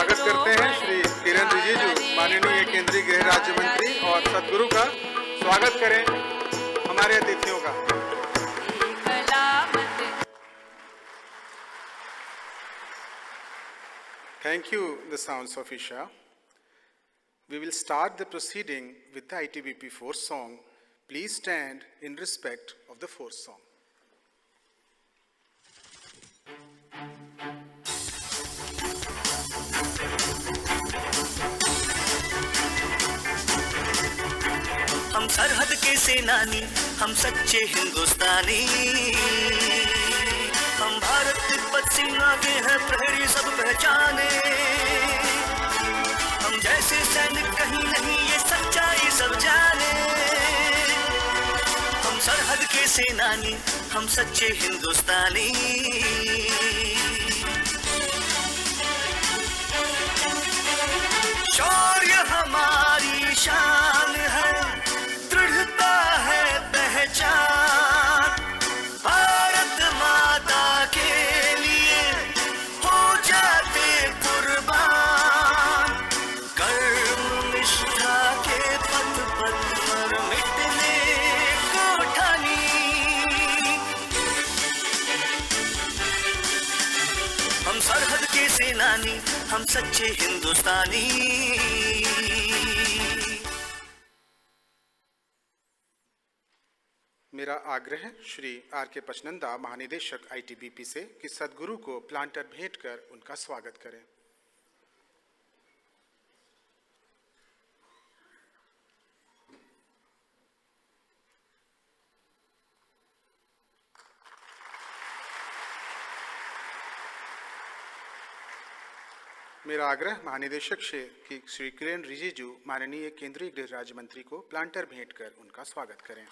स्वागत करते हैं श्री किरण रिजिजू, माननीय केंद्रीय गृह राज्य मंत्री, और सदगुरु का स्वागत करें हमारे अतिथियों का। Thank you, the sounds of Isha. We will start the proceeding with the ITBP fourth song. Please stand in respect of the fourth song. हम सरहद के सेनानी, हम सच्चे हिंदुस्तानी, हम भारत तिब्बत सीमा के हैं प्रहरी सब पहचाने। हम जैसे सैनिक कहीं नहीं, ये सच्चाई सब जाने। हम सरहद के सेनानी, हम सच्चे हिंदुस्तानी। शौर्य हमारी शान है, दृढ़ता है पहचान। भारत माता के लिए हो जाते कुर्बान। कर्म निष्ठा के पथ पर मिटने को ठानी। हम सरहद के सेनानी, हम सच्चे हिंदुस्तानी। मेरा आग्रह श्री R.K. पचनंदा, महानिदेशक ITBP से, कि सदगुरु को प्लांटर भेंट कर उनका स्वागत करें। मेरा आग्रह महानिदेशक से कि श्री किरण रिजिजू, माननीय केंद्रीय गृह राज्य मंत्री को प्लांटर भेंट कर उनका स्वागत करें।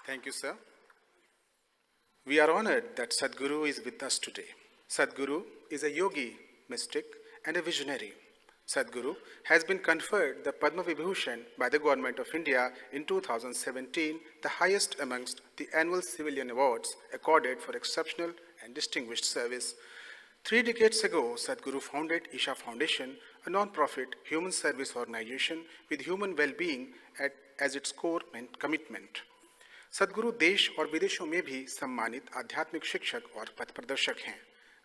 Thank you, sir. We are honored that Sadhguru is with us today. Sadhguru is a yogi, mystic, and a visionary. Sadhguru has been conferred the Padma Vibhushan by the Government of India in 2017, the highest amongst the annual civilian awards accorded for exceptional and distinguished service. 3 decades ago, Sadhguru founded Isha Foundation, a non-profit human service organization with human well-being as its core commitment. सदगुरु देश और विदेशों में भी सम्मानित आध्यात्मिक शिक्षक और पथ प्रदर्शक हैं।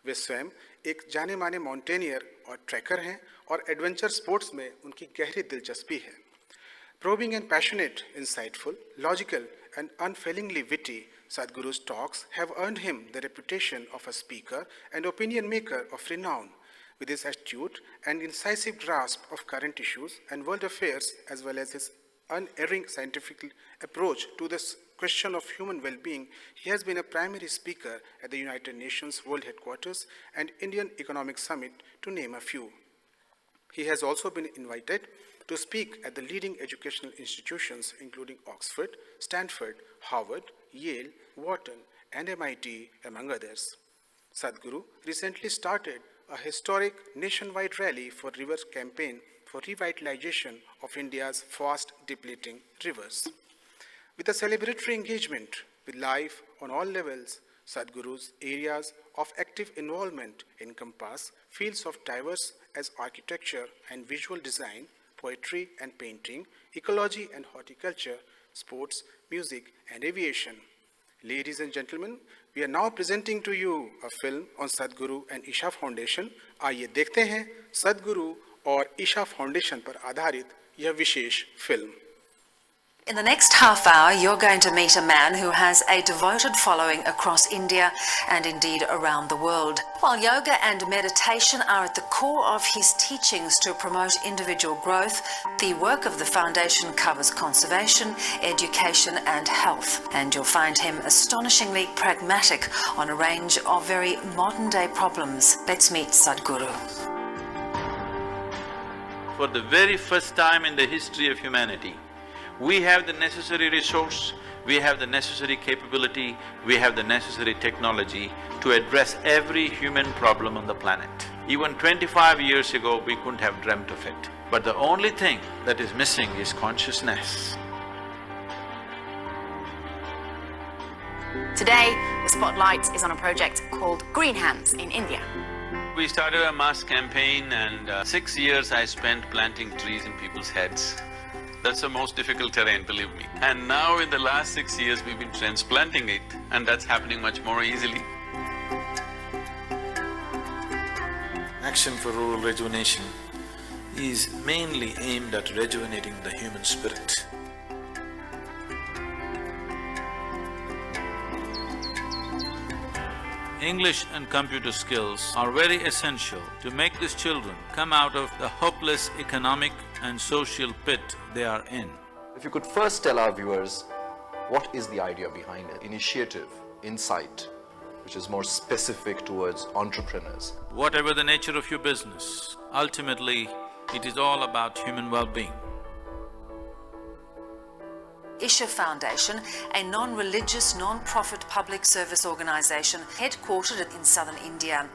वे स्वयं एक जाने माने माउंटेनियर और ट्रैकर हैं और एडवेंचर स्पोर्ट्स में उनकी गहरी दिलचस्पी है। Probing and passionate, insightful, logical, and unfailingly witty, Sadhguru's talks have earned him the reputation of a speaker and opinion maker of renown. With his astute and incisive grasp of current issues and world affairs, as well as his unerring scientific approach to this question of human well-being, he has been a primary speaker at the United Nations World Headquarters and Indian Economic Summit, to name a few. He has also been invited to speak at the leading educational institutions including Oxford, Stanford, Harvard, Yale, Wharton, and MIT, among others. Sadhguru recently started a historic nationwide rally for river campaign for revitalization of India's fast depleting rivers. With a celebratory engagement with life on all levels, Sadhguru's areas of active involvement encompass fields of diverse as architecture and visual design, poetry and painting, ecology and horticulture, sports, music, and aviation. Ladies and gentlemen, we are now presenting to you a film on Sadhguru and Isha Foundation. आइए देखते हैं सदगुरु और Isha foundation पर आधारित यह विशेष film. In the next half hour, you're going to meet a man who has a devoted following across India and indeed around the world. While yoga and meditation are at the core of his teachings to promote individual growth, the work of the foundation covers conservation, education and health. And you'll find him astonishingly pragmatic on a range of very modern-day problems. Let's meet Sadhguru. For the very first time in the history of humanity, we have the necessary resource, we have the necessary capability, we have the necessary technology to address every human problem on the planet. Even 25 years ago, we couldn't have dreamt of it. But the only thing that is missing is consciousness. Today, the spotlight is on a project called Green Hands in India. We started a mass campaign and 6 years I spent planting trees in people's heads. That's the most difficult terrain, believe me. And now in the last 6 years, we've been transplanting it and that's happening much more easily. Action for Rural Rejuvenation is mainly aimed at rejuvenating the human spirit. English and computer skills are very essential to make these children come out of the hopeless economic and social pit they are in. If you could first tell our viewers, what is the idea behind it? Initiative, insight, which is more specific towards entrepreneurs. Whatever the nature of your business, ultimately, it is all about human well-being. Isha Foundation, a non-religious, non-profit public service organisation headquartered in southern India.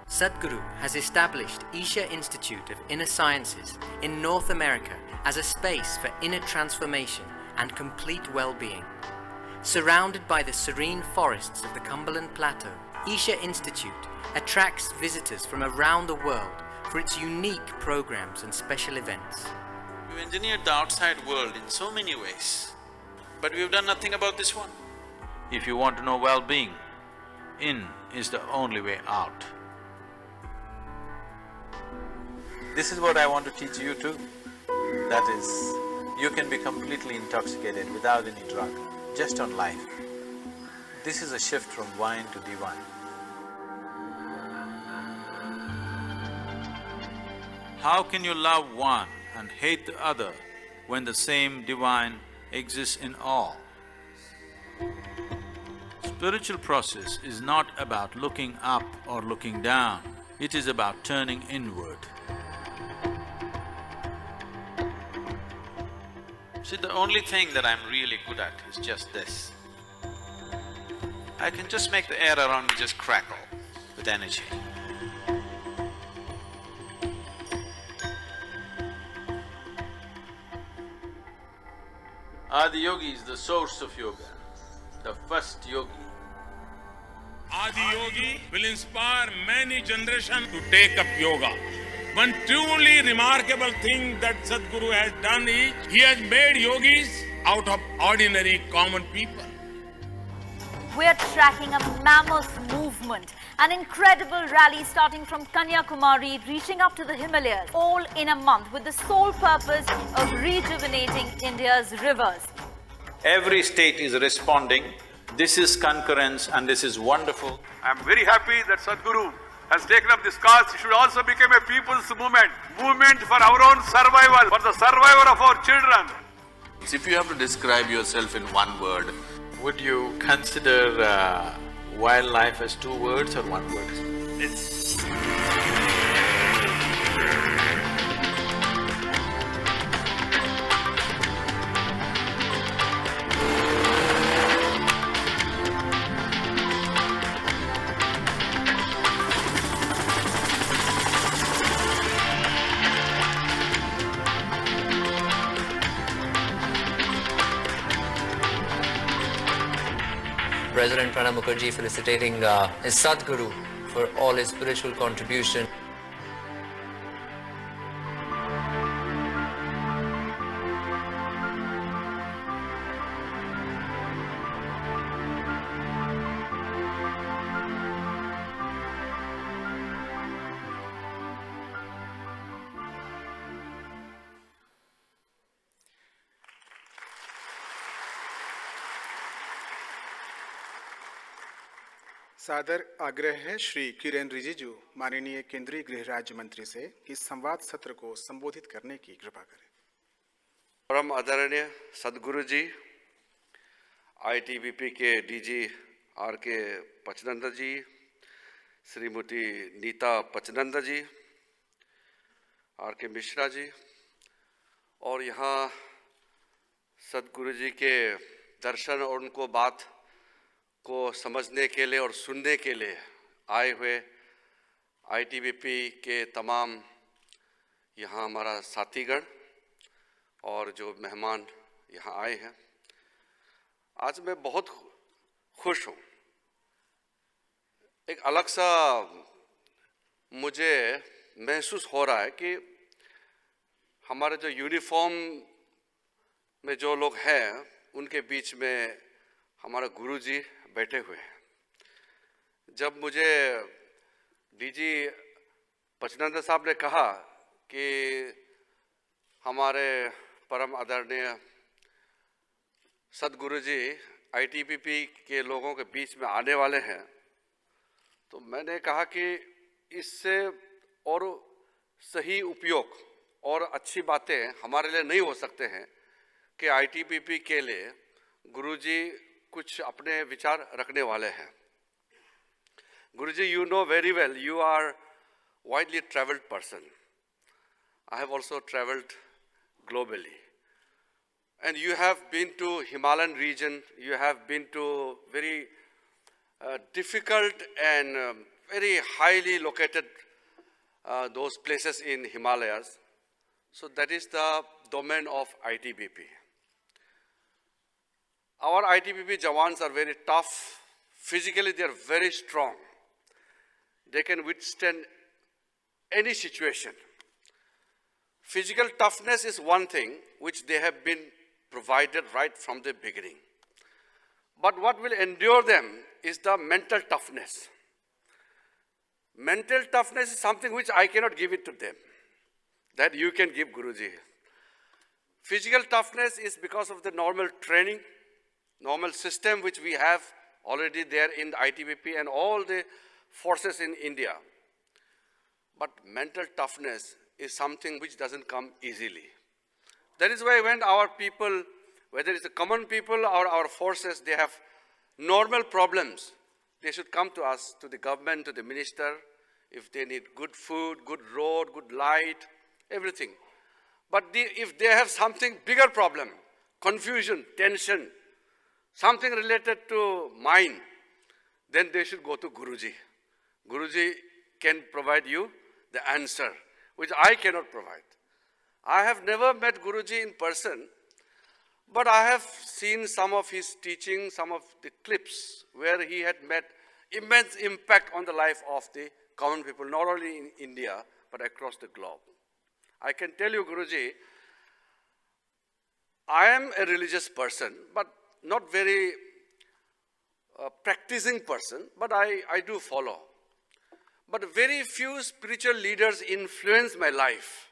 Sadhguru has established Isha Institute of Inner Sciences in North America as a space for inner transformation and complete well-being. Surrounded by the serene forests of the Cumberland Plateau, Isha Institute attracts visitors from around the world for its unique programs and special events. We've engineered the outside world in so many ways, but we've done nothing about this one. If you want to know well-being, in is the only way out. This is what I want to teach you too. That is, you can be completely intoxicated without any drug, just on life. This is a shift from wine to divine. How can you love one and hate the other when the same divine exists in all? Spiritual process is not about looking up or looking down, it is about turning inward. See, the only thing that I'm really good at is just this. I can just make the air around me just crackle with energy. Adi Yogi is the source of yoga, the first yogi. Adi Yogi will inspire many generations to take up yoga. One truly remarkable thing that Sadhguru has done is, he has made yogis out of ordinary common people. We are tracking a mammoth movement, an incredible rally starting from Kanyakumari, reaching up to the Himalayas, all in a month with the sole purpose of rejuvenating India's rivers. Every state is responding. This is concurrence and this is wonderful. I'm very happy that Sadhguru has taken up this cause. It should also become a people's movement for our own survival, for the survival of our children. If you have to describe yourself in one word, would you consider wildlife as 2 words or 1 word? It's… President Pranab Mukherjee felicitating his Sadhguru for all his spiritual contribution. सादर आग्रह है श्री किरेन रिजिजू माननीय केंद्रीय गृह राज्य मंत्री से इस संवाद सत्र को संबोधित करने की कृपा करें। परम आदरणीय सदगुरु जी, ITBP के DG RK पचनंद जी, श्रीमती नीता पचनंद जी, RK मिश्रा जी, और यहाँ सदगुरु जी के दर्शन और उनको बात को समझने के लिए और सुनने के लिए आए हुए ITBP के तमाम यहाँ हमारा साथीगण और जो मेहमान यहाँ आए हैं, आज मैं बहुत खुश हूँ एक अलग सा मुझे महसूस हो रहा है कि हमारे जो यूनिफॉर्म में जो लोग हैं उनके बीच में हमारा गुरुजी बैठे हुए हैं। जब मुझे डीजी पचनंद साहब ने कहा कि हमारे परम आदरणीय सदगुरु जी आईटीबीपी के लोगों के बीच में आने वाले हैं, तो मैंने कहा कि इससे और सही उपयोग और अच्छी बातें हमारे लिए नहीं हो सकते हैं कि आईटीबीपी के लिए गुरुजी कुछ अपने विचार रखने वाले हैं। गुरुजी, you know very well, you are widely traveled person. I have also traveled globally. And you have been to Himalayan region, you have been to very difficult and very highly located those places in Himalayas. So that is the domain of ITBP. Our ITBP Jawans are very tough. Physically, they are very strong. They can withstand any situation. Physical toughness is one thing which they have been provided right from the beginning. But what will endure them is the mental toughness. Mental toughness is something which I cannot give it to them, that you can give Guruji. Physical toughness is because of the normal training, normal system which we have already there in the ITBP and all the forces in India. But mental toughness is something which doesn't come easily. That is why when our people, whether it's the common people or our forces, they have normal problems, they should come to us, to the government, to the minister, if they need good food, good road, good light, everything. But if they have something bigger problem, confusion, tension, something related to mind, then they should go to Guruji. Guruji can provide you the answer, which I cannot provide. I have never met Guruji in person, but I have seen some of his teaching, some of the clips where he had made immense impact on the life of the common people, not only in India, but across the globe. I can tell you, Guruji, I am a religious person, but not very practicing person, but I do follow. But very few spiritual leaders influence my life.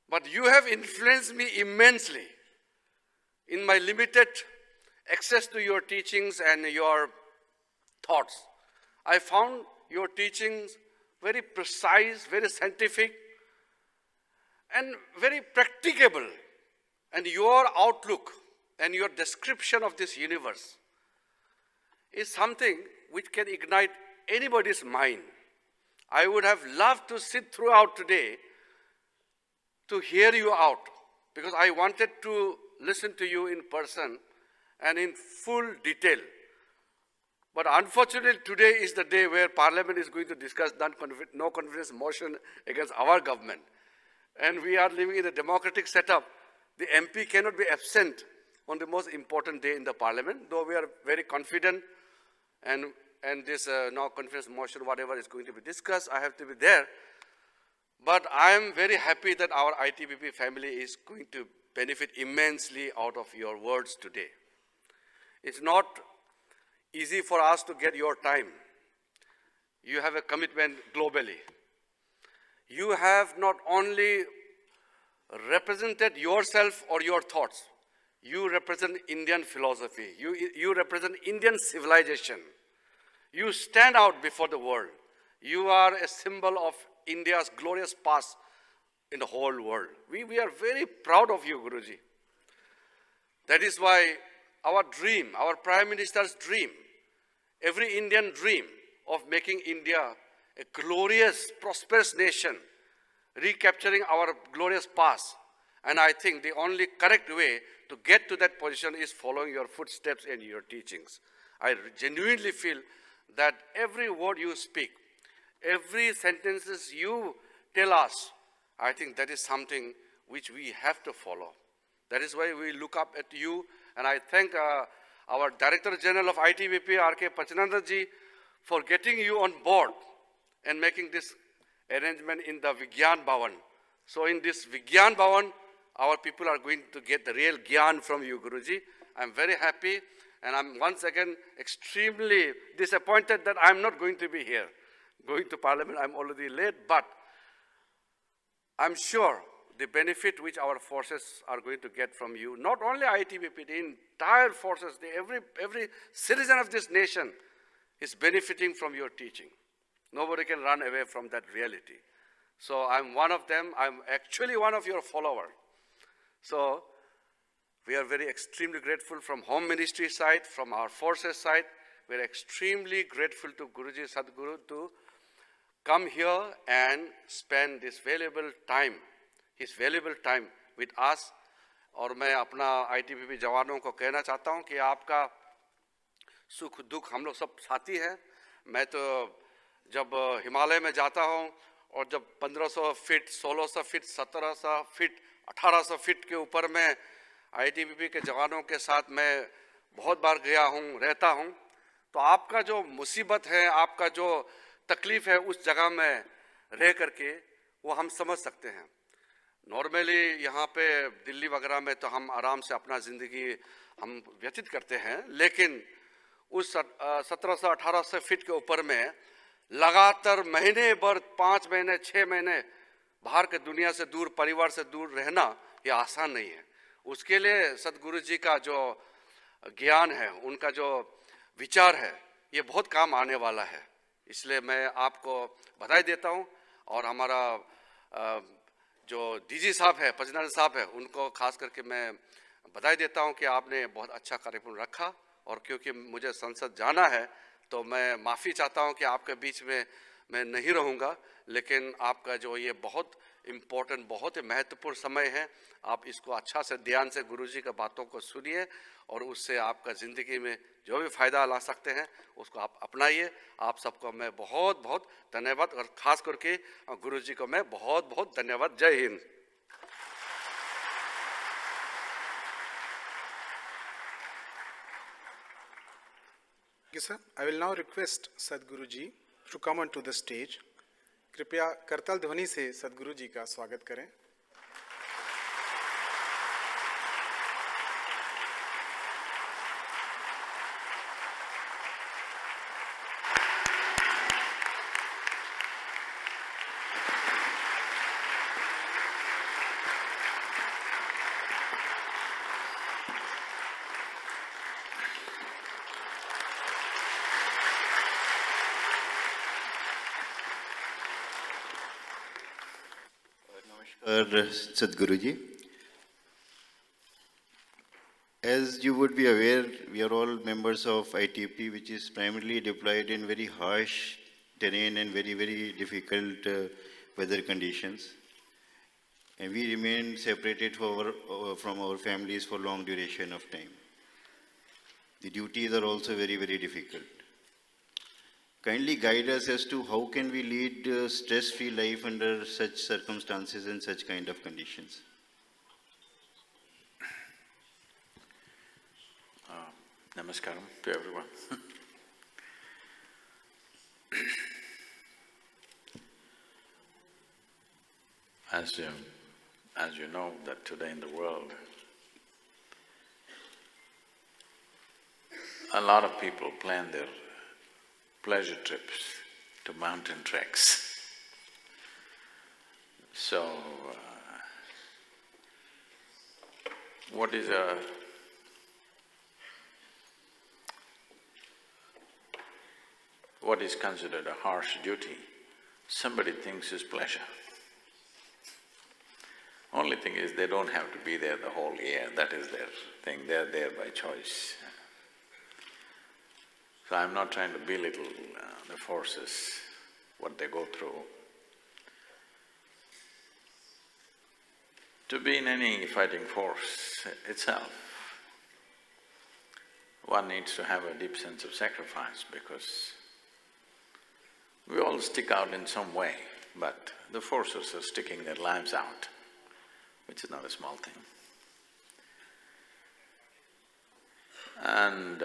But you have influenced me immensely in my limited access to your teachings and your thoughts. I found your teachings very precise, very scientific, and very practicable. And your outlook and your description of this universe is something which can ignite anybody's mind. I would have loved to sit throughout today to hear you out, because I wanted to listen to you in person and in full detail. But unfortunately, today is the day where Parliament is going to discuss no confidence motion against our government. And we are living in a democratic setup. The MP cannot be absent on the most important day in the Parliament, though we are very confident and this no confidence motion, whatever is going to be discussed, I have to be there. But I am very happy that our ITBP family is going to benefit immensely out of your words today. It's not easy for us to get your time. You have a commitment globally. You have not only represented yourself or your thoughts, you represent Indian philosophy. You represent Indian civilization. You stand out before the world. You are a symbol of India's glorious past in the whole world. We are very proud of you, Guruji. That is why our dream, our Prime Minister's dream, every Indian dream of making India a glorious, prosperous nation, recapturing our glorious past. And I think the only correct way to get to that position is following your footsteps and your teachings. I genuinely feel that every word you speak, every sentences you tell us, I think that is something which we have to follow. That is why we look up at you, and I thank our Director General of ITBP, R.K. Pachananda ji, for getting you on board and making this arrangement in the Vigyan Bhavan. So in this Vigyan Bhavan, our people are going to get the real Gyan from you, Guruji. I'm very happy, and I'm once again extremely disappointed that I'm not going to be here. Going to Parliament, I'm already late, but I'm sure the benefit which our forces are going to get from you, not only ITBP, the entire forces, every citizen of this nation is benefiting from your teaching. Nobody can run away from that reality. So I'm one of them. I'm actually one of your followers. So we are very extremely grateful from Home Ministry side, from our forces side. We're extremely grateful to Guruji Sadhguru to come here and spend this valuable time, his valuable time with us. और मैं अपना ITBP जवानों को कहना चाहता हूँ कि आपका सुख दुख हम लोग सब साथी हैं। मैं तो जब हिमालय में जाता हूँ और जब 1500 फीट, 1600 फीट, 1700 फीट, 1800 फीट के ऊपर में ITBP के जवानों के साथ मैं बहुत बार गया हूँ, रहता हूँ, तो आपका जो मुसीबत है, आपका जो तकलीफ है उस जगह में रह करके वो हम समझ सकते हैं। नॉर्मली यहाँ पे दिल्ली वगैरह में तो हम आराम से अपना ज़िंदगी हम व्यतीत करते हैं, लेकिन उस 1700-1800 फीट के ऊपर में लगातार महीने भर, 5 महीने, 6 महीने बाहर के दुनिया से दूर, परिवार से दूर रहना ये आसान नहीं है। उसके लिए सद्गुरु जी का जो ज्ञान है, उनका जो विचार है, ये बहुत काम आने वाला है। इसलिए मैं आपको बधाई देता हूँ और हमारा जो डीजी साहब है, पचनानी साहब है, उनको खास करके मैं बधाई देता हूँ कि आपने बहुत अच्छा कार्यक्रम रखा। और क्योंकि मुझे संसद जाना है तो मैं माफ़ी चाहता हूँ कि आपके बीच में मैं नहीं रहूँगा, लेकिन आपका जो ये बहुत इम्पोर्टेंट, बहुत ही महत्वपूर्ण समय है, आप इसको अच्छा से ध्यान से गुरुजी की बातों को सुनिए और उससे आपका ज़िंदगी में जो भी फ़ायदा ला सकते हैं उसको आप अपनाइए। आप सबको मैं बहुत बहुत धन्यवाद और ख़ास करके गुरुजी को मैं बहुत बहुत धन्यवाद। जय Hind. Sir, I will now request Sadhguru ji to come onto the stage. कृपया करताल ध्वनि से सद्गुरु जी का स्वागत करें। Sadhguru ji, as you would be aware, we are all members of ITP, which is primarily deployed in very harsh terrain and very, very difficult weather conditions. And we remain separated from our families for long duration of time. The duties are also very, very difficult. Kindly guide us as to how can we lead a stress-free life under such circumstances and such kind of conditions. Namaskaram to everyone. As you know that today in the world, a lot of people plan their pleasure trips to mountain treks. So, what is considered a harsh duty, somebody thinks is pleasure. Only thing is they don't have to be there the whole year, that is their thing, they're there by choice. So I'm not trying to belittle the forces, what they go through. To be in any fighting force itself, one needs to have a deep sense of sacrifice because we all stick out in some way, but the forces are sticking their lives out, which is not a small thing. And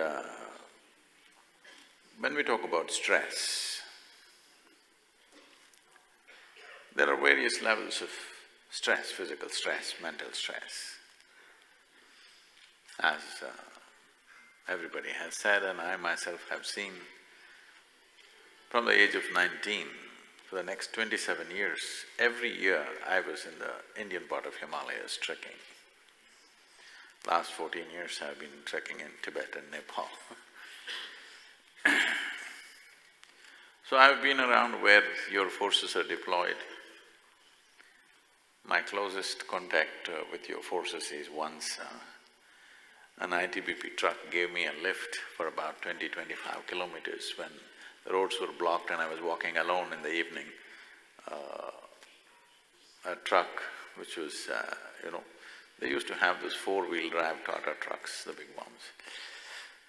when we talk about stress, there are various levels of stress, physical stress, mental stress. As everybody has said and I myself have seen, from the age of 19, for the next 27 years, every year I was in the Indian part of Himalayas trekking. Last 14 years I've been trekking in Tibet and Nepal. So I've been around where your forces are deployed. My closest contact with your forces is once an ITBP truck gave me a lift for about 20-25 kilometers when the roads were blocked and I was walking alone in the evening. A truck which was, they used to have those four-wheel drive Tata trucks, the big ones.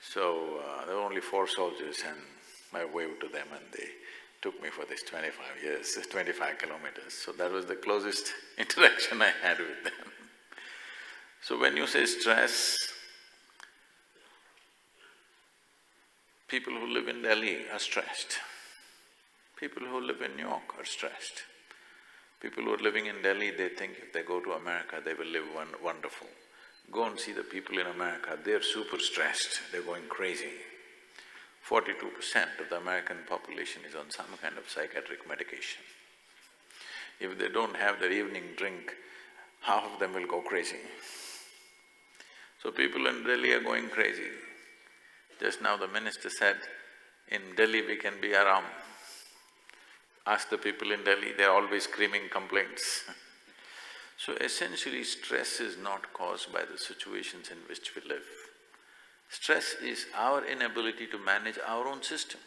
So there were only 4 soldiers and I waved to them and they took me for this 25 kilometers. So that was the closest interaction I had with them. So when you say stress, people who live in Delhi are stressed. People who live in New York are stressed. People who are living in Delhi, they think if they go to America, they will live wonderful. Go and see the people in America, they're super stressed, they're going crazy. 42% of the American population is on some kind of psychiatric medication. If they don't have their evening drink, half of them will go crazy. So people in Delhi are going crazy. Just now the minister said, in Delhi we can be aram. Ask the people in Delhi, they're always screaming complaints. So essentially, stress is not caused by the situations in which we live. Stress is our inability to manage our own system.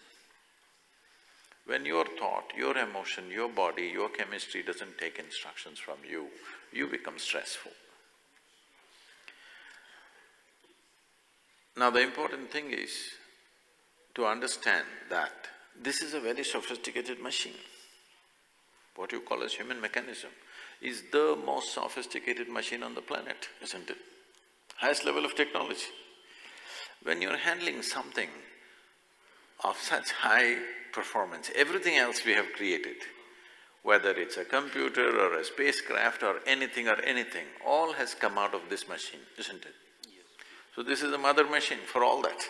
When your thought, your emotion, your body, your chemistry doesn't take instructions from you, you become stressful. Now the important thing is to understand that this is a very sophisticated machine. What you call as human mechanism is the most sophisticated machine on the planet, isn't it? Highest level of technology. When you're handling something of such high performance, everything else we have created, whether it's a computer or a spacecraft or anything, all has come out of this machine, isn't it? Yes. So this is the mother machine for all that.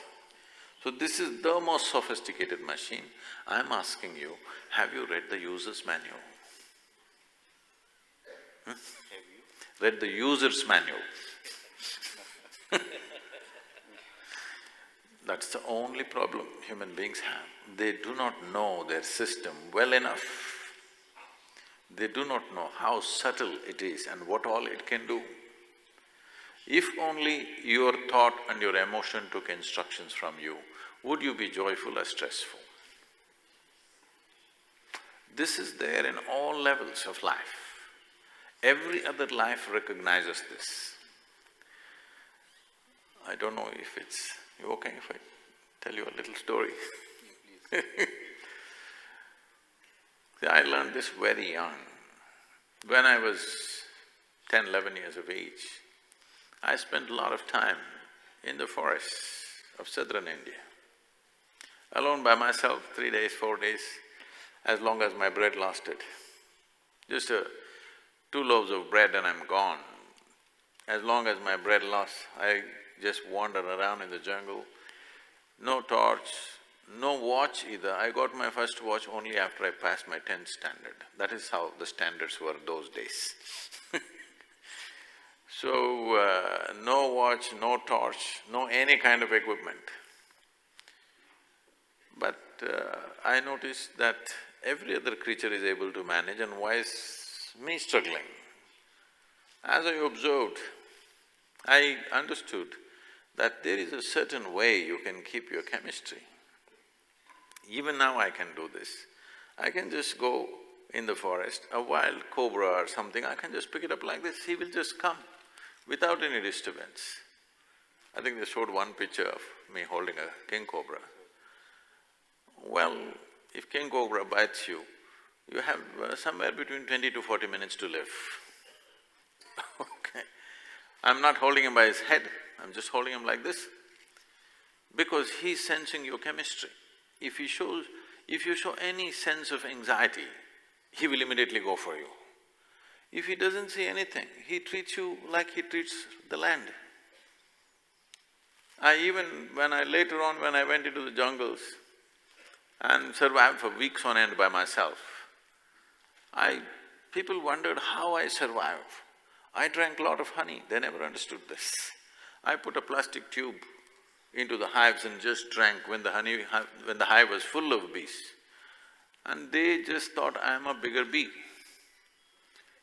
So this is the most sophisticated machine. I'm asking you, have you read the user's manual? Have you? Read the user's manual. That's the only problem human beings have. They do not know their system well enough. They do not know how subtle it is and what all it can do. If only your thought and your emotion took instructions from you, would you be joyful or stressful? This is there in all levels of life. Every other life recognizes this. I don't know if it's… you okay if I tell you a little story? See, I learned this very young. When I was 10, 11 years of age, I spent a lot of time in the forests of southern India, alone by myself, 3 days, 4 days, as long as my bread lasted. Just 2 loaves of bread and I'm gone. As long as my bread lasts, I just wander around in the jungle, no torch, no watch either. I got my first watch only after I passed my 10th standard. That is how the standards were those days. So, no watch, no torch, no any kind of equipment. But I noticed that every other creature is able to manage, and why is me struggling? As I observed, I understood that there is a certain way you can keep your chemistry. Even now I can do this. I can just go in the forest, a wild cobra or something, I can just pick it up like this, he will just come without any disturbance. I think they showed one picture of me holding a king cobra. Well, if king cobra bites you, you have somewhere between 20 to 40 minutes to live. Okay. I'm not holding him by his head, I'm just holding him like this. because he's sensing your chemistry. If you show any sense of anxiety, he will immediately go for you. If he doesn't see anything, he treats you like he treats the land. Later on when I went into the jungles and survived for weeks on end by myself, people wondered how I survived. I drank a lot of honey, they never understood this. I put a plastic tube into the hives and just drank when the hive was full of bees. And they just thought I am a bigger bee.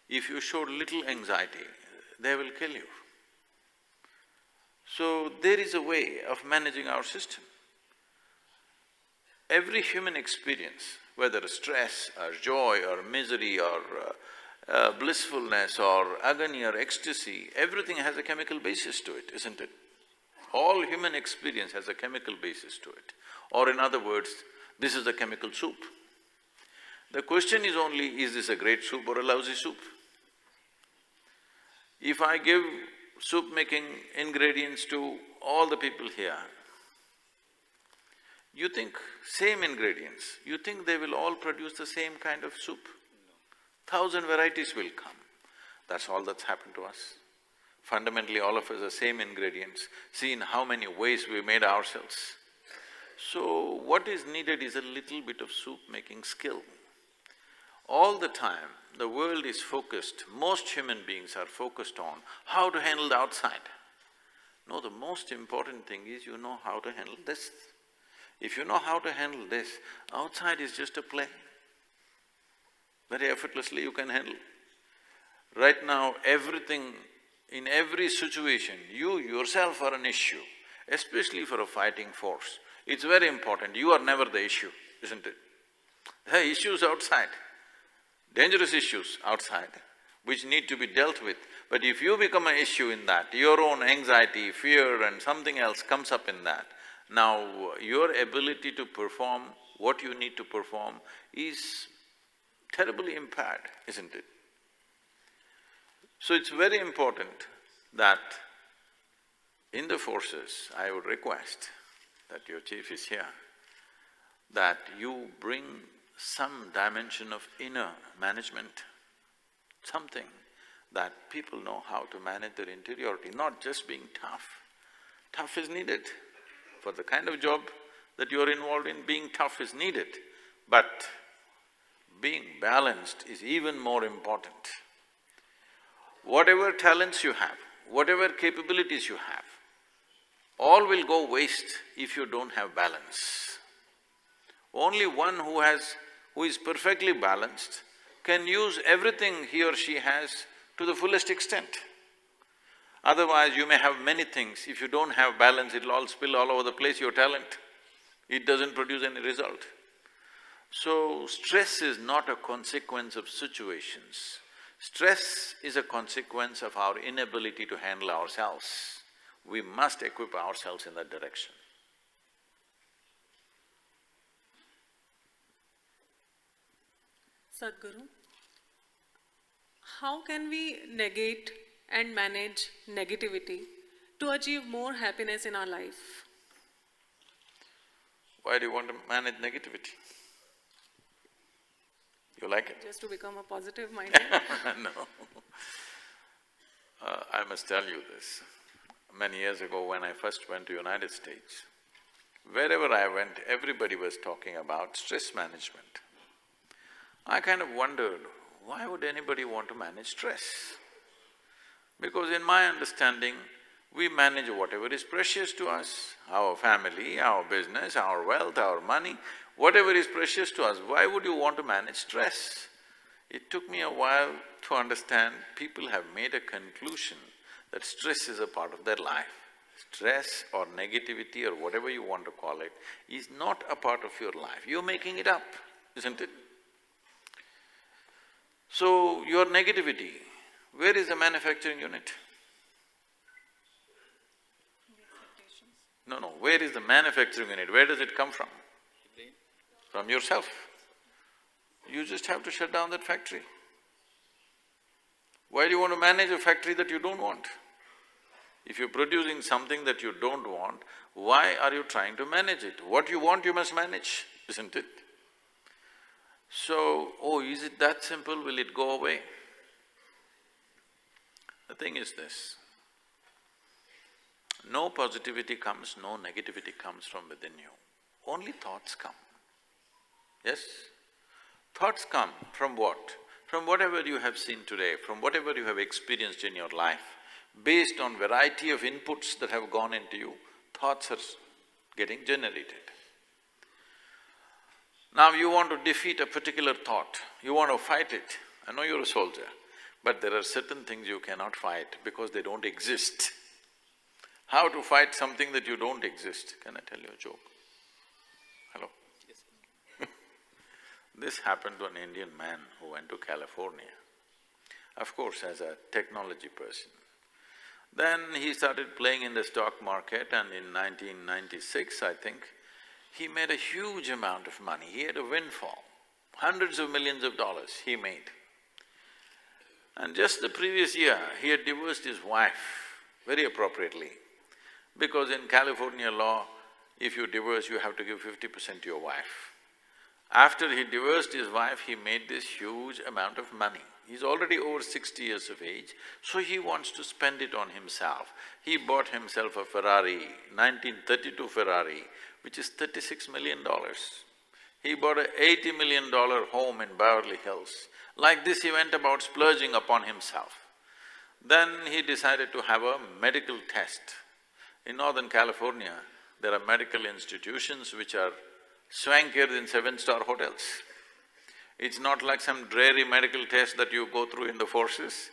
If you showed little anxiety, they will kill you. So there is a way of managing our system. Every human experience, whether stress or joy or misery or blissfulness or agony or ecstasy, everything has a chemical basis to it, isn't it? All human experience has a chemical basis to it. Or in other words, this is a chemical soup. The question is only, is this a great soup or a lousy soup? If I give soup-making ingredients to all the people here, you think same ingredients, you think they will all produce the same kind of soup? 1,000 varieties will come. That's all that's happened to us. Fundamentally, all of us are same ingredients. See in how many ways we made ourselves. So, what is needed is a little bit of soup-making skill. All the time, the world is focused, most human beings are focused on how to handle the outside. No, the most important thing is you know how to handle this. If you know how to handle this, outside is just a play. Very effortlessly you can handle. Right now, everything, in every situation, you yourself are an issue, especially for a fighting force. It's very important, you are never the issue, isn't it? There are issues outside, dangerous issues outside, which need to be dealt with. But if you become an issue in that, your own anxiety, fear and something else comes up in that, now your ability to perform what you need to perform is terribly impaired, isn't it? So it's very important that in the forces, I would request that your chief is here, that you bring some dimension of inner management, something that people know how to manage their interiority, not just being tough. Tough is needed. For the kind of job that you're involved in, being tough is needed, but being balanced is even more important. Whatever talents you have, whatever capabilities you have, all will go waste if you don't have balance. Only one who is perfectly balanced can use everything he or she has to the fullest extent. Otherwise, you may have many things, if you don't have balance, it'll all spill all over the place, your talent. It doesn't produce any result. So, stress is not a consequence of situations. Stress is a consequence of our inability to handle ourselves. We must equip ourselves in that direction. Sadhguru, how can we negate and manage negativity to achieve more happiness in our life? Why do you want to manage negativity? You like it? Just to become a positive minded? No. I must tell you this. Many years ago when I first went to United States, wherever I went, everybody was talking about stress management. I kind of wondered, why would anybody want to manage stress? Because in my understanding, we manage whatever is precious to us, our family, our business, our wealth, our money, whatever is precious to us, why would you want to manage stress? It took me a while to understand, people have made a conclusion that stress is a part of their life. Stress or negativity or whatever you want to call it is not a part of your life, you're making it up, isn't it? So, your negativity, where is the manufacturing unit? No, where is the manufacturing unit? Where does it come from? From yourself. You just have to shut down that factory. Why do you want to manage a factory that you don't want? If you're producing something that you don't want, Why are you trying to manage it? What you want, you must manage, isn't it? So, oh, is it that simple? Will it go away? The thing is this, no positivity comes, no negativity comes from within you. Only thoughts come. Yes? Thoughts come from what? From whatever you have seen today, from whatever you have experienced in your life. Based on variety of inputs that have gone into you, thoughts are getting generated. Now you want to defeat a particular thought, you want to fight it. I know you're a soldier, but there are certain things you cannot fight because they don't exist. How to fight something that you don't exist? Can I tell you a joke? Hello? Yes. This happened to an Indian man who went to California, of course as a technology person. Then he started playing in the stock market, and in 1996, I think, he made a huge amount of money. He had a windfall, hundreds of millions of dollars he made. And just the previous year, he had divorced his wife very appropriately, because in California law, if you divorce, you have to give 50% to your wife. After he divorced his wife, he made this huge amount of money. He's already over 60 years of age, so he wants to spend it on himself. He bought himself a Ferrari, 1932 Ferrari, which is $36 million. He bought a $80 million home in Beverly Hills. Like this, he went about splurging upon himself. Then he decided to have a medical test. In Northern California, there are medical institutions which are swankier than 7-star hotels. It's not like some dreary medical test that you go through in the forces.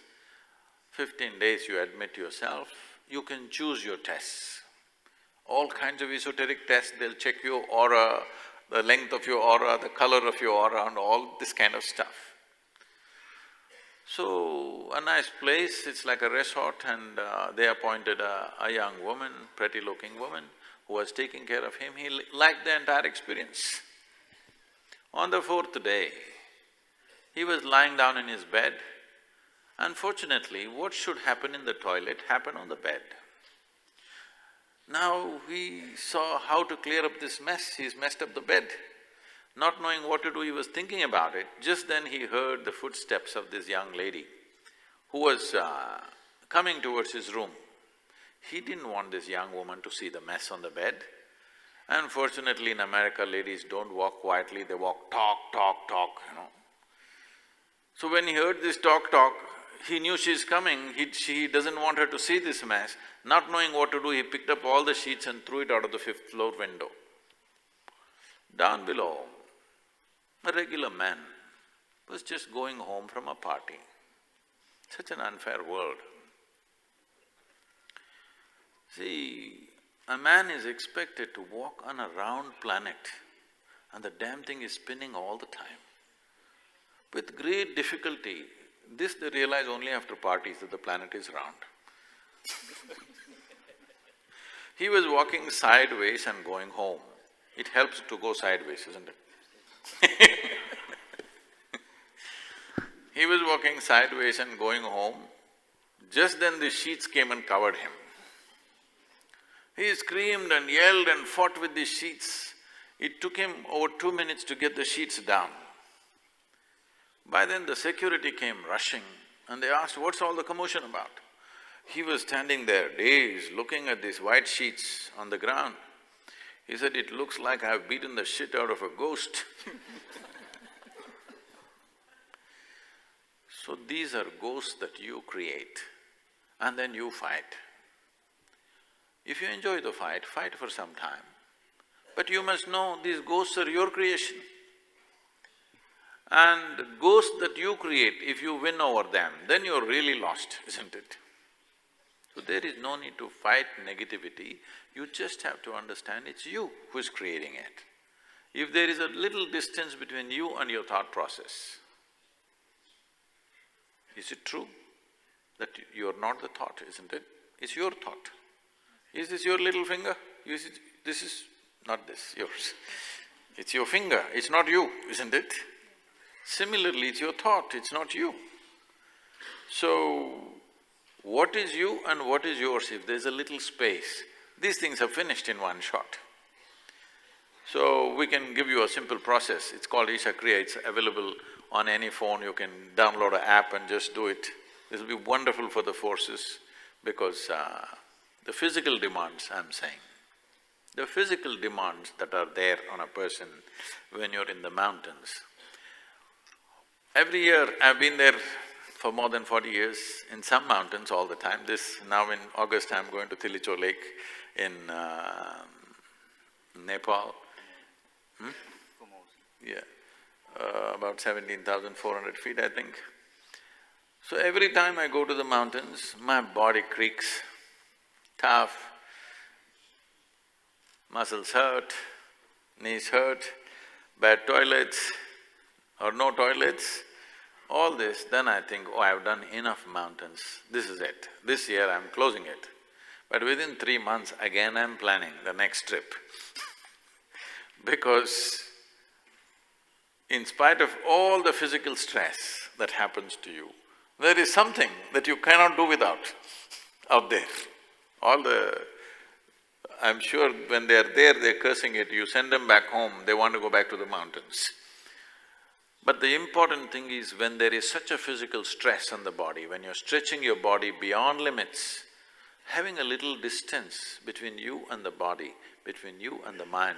15 days you admit yourself, you can choose your tests. All kinds of esoteric tests, they'll check your aura, the length of your aura, the color of your aura and all this kind of stuff. So, a nice place, it's like a resort, and they appointed a young woman, pretty-looking woman, who was taking care of him. He liked the entire experience. On the fourth day, he was lying down in his bed. Unfortunately, what should happen in the toilet happened on the bed. Now he saw how to clear up this mess, he's messed up the bed. Not knowing what to do, he was thinking about it. Just then he heard the footsteps of this young lady who was coming towards his room. He didn't want this young woman to see the mess on the bed. Unfortunately, in America, ladies don't walk quietly, they walk talk, you know. So when he heard this talk, he knew she's coming, he doesn't want her to see this mess. Not knowing what to do, he picked up all the sheets and threw it out of the 5th floor window. Down below, a regular man was just going home from a party. Such an unfair world. See, a man is expected to walk on a round planet and the damn thing is spinning all the time. With great difficulty, this they realize only after parties that the planet is round. He was walking sideways and going home. It helps to go sideways, isn't it? He was walking sideways and going home. Just then the sheets came and covered him. He screamed and yelled and fought with the sheets. It took him over 2 minutes to get the sheets down. By then the security came rushing and they asked, "What's all the commotion about?" He was standing there, dazed, looking at these white sheets on the ground. He said, "It looks like I've beaten the shit out of a ghost." So these are ghosts that you create and then you fight. If you enjoy the fight, fight for some time. But you must know these ghosts are your creation. And the ghosts that you create, if you win over them, then you're really lost, isn't it? So there is no need to fight negativity, you just have to understand it's you who is creating it. If there is a little distance between you and your thought process, is it true that you're not the thought, isn't it? It's your thought. Is this your little finger? This is not this, yours. It's your finger, it's not you, isn't it? Similarly, it's your thought, it's not you. So, what is you and what is yours? If there's a little space, These things are finished in one shot. So we can give you a simple process, it's called Isha Kriya, it's available on any phone, you can download an app and just do it. This will be wonderful for the forces because the physical demands, I'm saying, the physical demands that are there on a person when you're in the mountains. Every year, I've been there for more than 40 years, in some mountains all the time. Now in August, I'm going to Tilicho Lake in Nepal. Yeah, about 17,400 feet, I think. So every time I go to the mountains, my body creaks, tough, muscles hurt, knees hurt, bad toilets or no toilets, all this, then I think, oh, I've done enough mountains, this is it. This year I'm closing it. But within 3 months, again I'm planning the next trip because in spite of all the physical stress that happens to you, there is something that you cannot do without out there. I'm sure when they're there, they're cursing it, you send them back home, they want to go back to the mountains. But the important thing is when there is such a physical stress on the body, when you're stretching your body beyond limits, having a little distance between you and the body, between you and the mind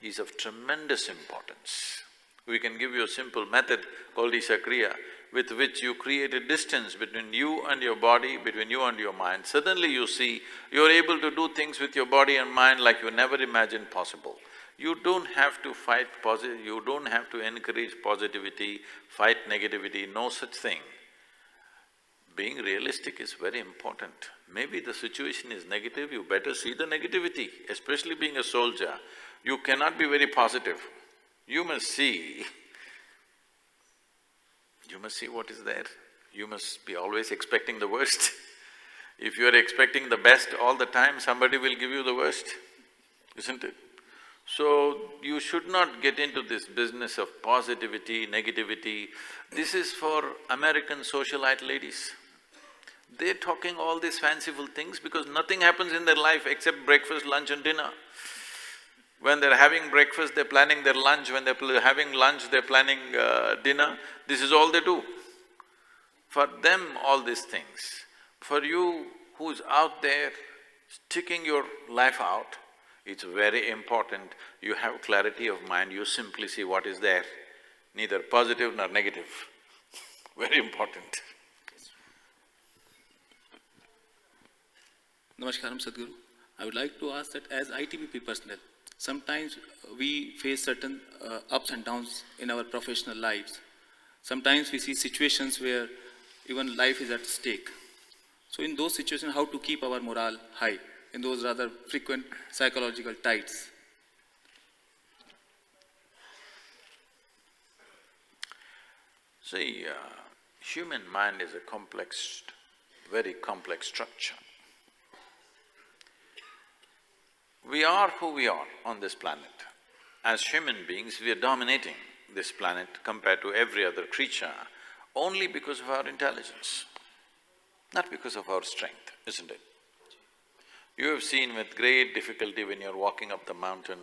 is of tremendous importance. We can give you a simple method called Isha Kriya, with which you create a distance between you and your body, between you and your mind. Suddenly you see, you're able to do things with your body and mind like you never imagined possible. You don't have to fight you don't have to encourage positivity, fight negativity, no such thing. Being realistic is very important. Maybe the situation is negative, you better see the negativity, especially being a soldier. You cannot be very positive. You must see what is there. You must be always expecting the worst. If you are expecting the best all the time, somebody will give you the worst, isn't it? So, you should not get into this business of positivity, negativity. This is for American socialite ladies. They're talking all these fanciful things because nothing happens in their life except breakfast, lunch and dinner. When they're having breakfast, they're planning their lunch, when they're having lunch, they're planning dinner. This is all they do. For them, all these things. For you who's out there sticking your life out, it's very important you have clarity of mind, you simply see what is there, neither positive nor negative. Very important. Namaskaram, Sadhguru. I would like to ask that as ITBP personnel, sometimes we face certain ups and downs in our professional lives. Sometimes we see situations where even life is at stake. So in those situations, how to keep our morale high in those rather frequent psychological tides? See, human mind is a complex, very complex structure. We are who we are on this planet. As human beings, we are dominating this planet compared to every other creature only because of our intelligence, not because of our strength, isn't it? You have seen with great difficulty when you're walking up the mountain,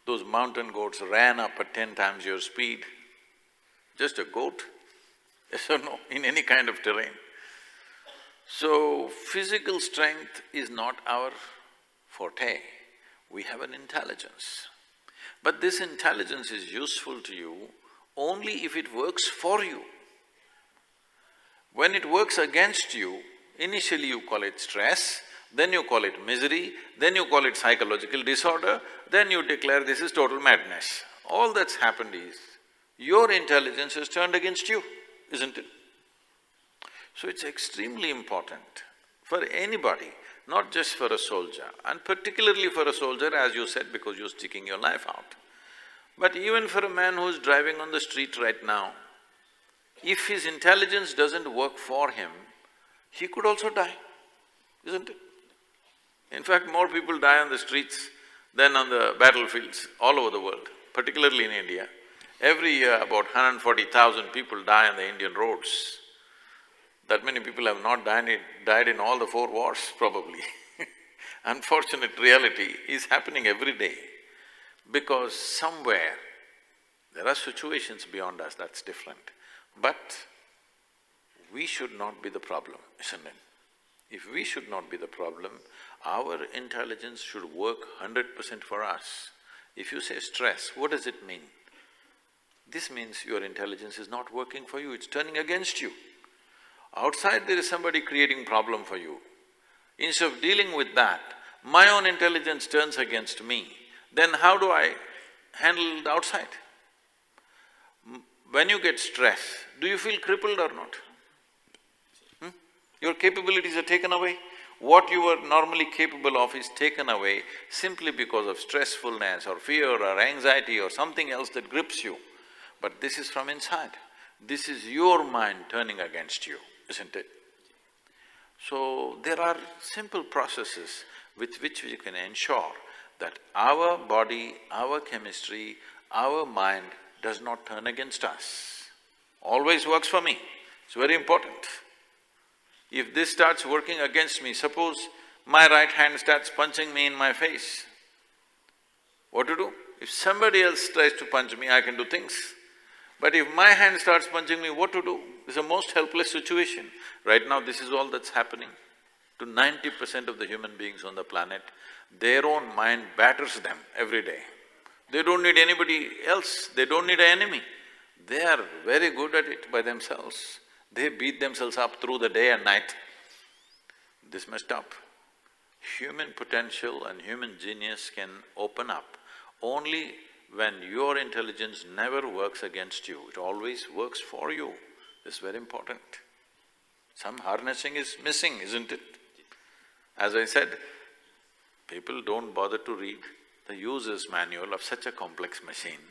those mountain goats ran up at 10 times your speed. Just a goat, yes or no, in any kind of terrain. So, physical strength is not our forte, we have an intelligence. But this intelligence is useful to you only if it works for you. When it works against you, initially you call it stress, then you call it misery, then you call it psychological disorder, then you declare this is total madness. All that's happened is, your intelligence has turned against you, isn't it? So it's extremely important for anybody, not just for a soldier, and particularly for a soldier, as you said, because you're sticking your life out. But even for a man who's driving on the street right now, if his intelligence doesn't work for him, he could also die, isn't it? In fact, more people die on the streets than on the battlefields all over the world, particularly in India. Every year, about 140,000 people die on the Indian roads. That many people have not died in all the 4 wars, probably. Unfortunate reality is happening every day because somewhere there are situations beyond us, that's different. But we should not be the problem, isn't it? If we should not be the problem, our intelligence should work 100% for us. If you say stress, what does it mean? This means your intelligence is not working for you, it's turning against you. Outside there is somebody creating problem for you. Instead of dealing with that, my own intelligence turns against me, then how do I handle the outside? When you get stress, do you feel crippled or not? Your capabilities are taken away. What you were normally capable of is taken away simply because of stressfulness or fear or anxiety or something else that grips you. But this is from inside. This is your mind turning against you, isn't it? So, there are simple processes with which we can ensure that our body, our chemistry, our mind does not turn against us. Always works for me, it's very important. If this starts working against me, suppose my right hand starts punching me in my face, what to do? If somebody else tries to punch me, I can do things. But if my hand starts punching me, what to do? It's a most helpless situation. Right now, this is all that's happening. To 90% of the human beings on the planet, their own mind batters them every day. They don't need anybody else, they don't need an enemy. They are very good at it by themselves. They beat themselves up through the day and night. This must stop. Human potential and human genius can open up only when your intelligence never works against you, it always works for you. This is very important. Some harnessing is missing, isn't it? As I said, people don't bother to read the user's manual of such a complex machine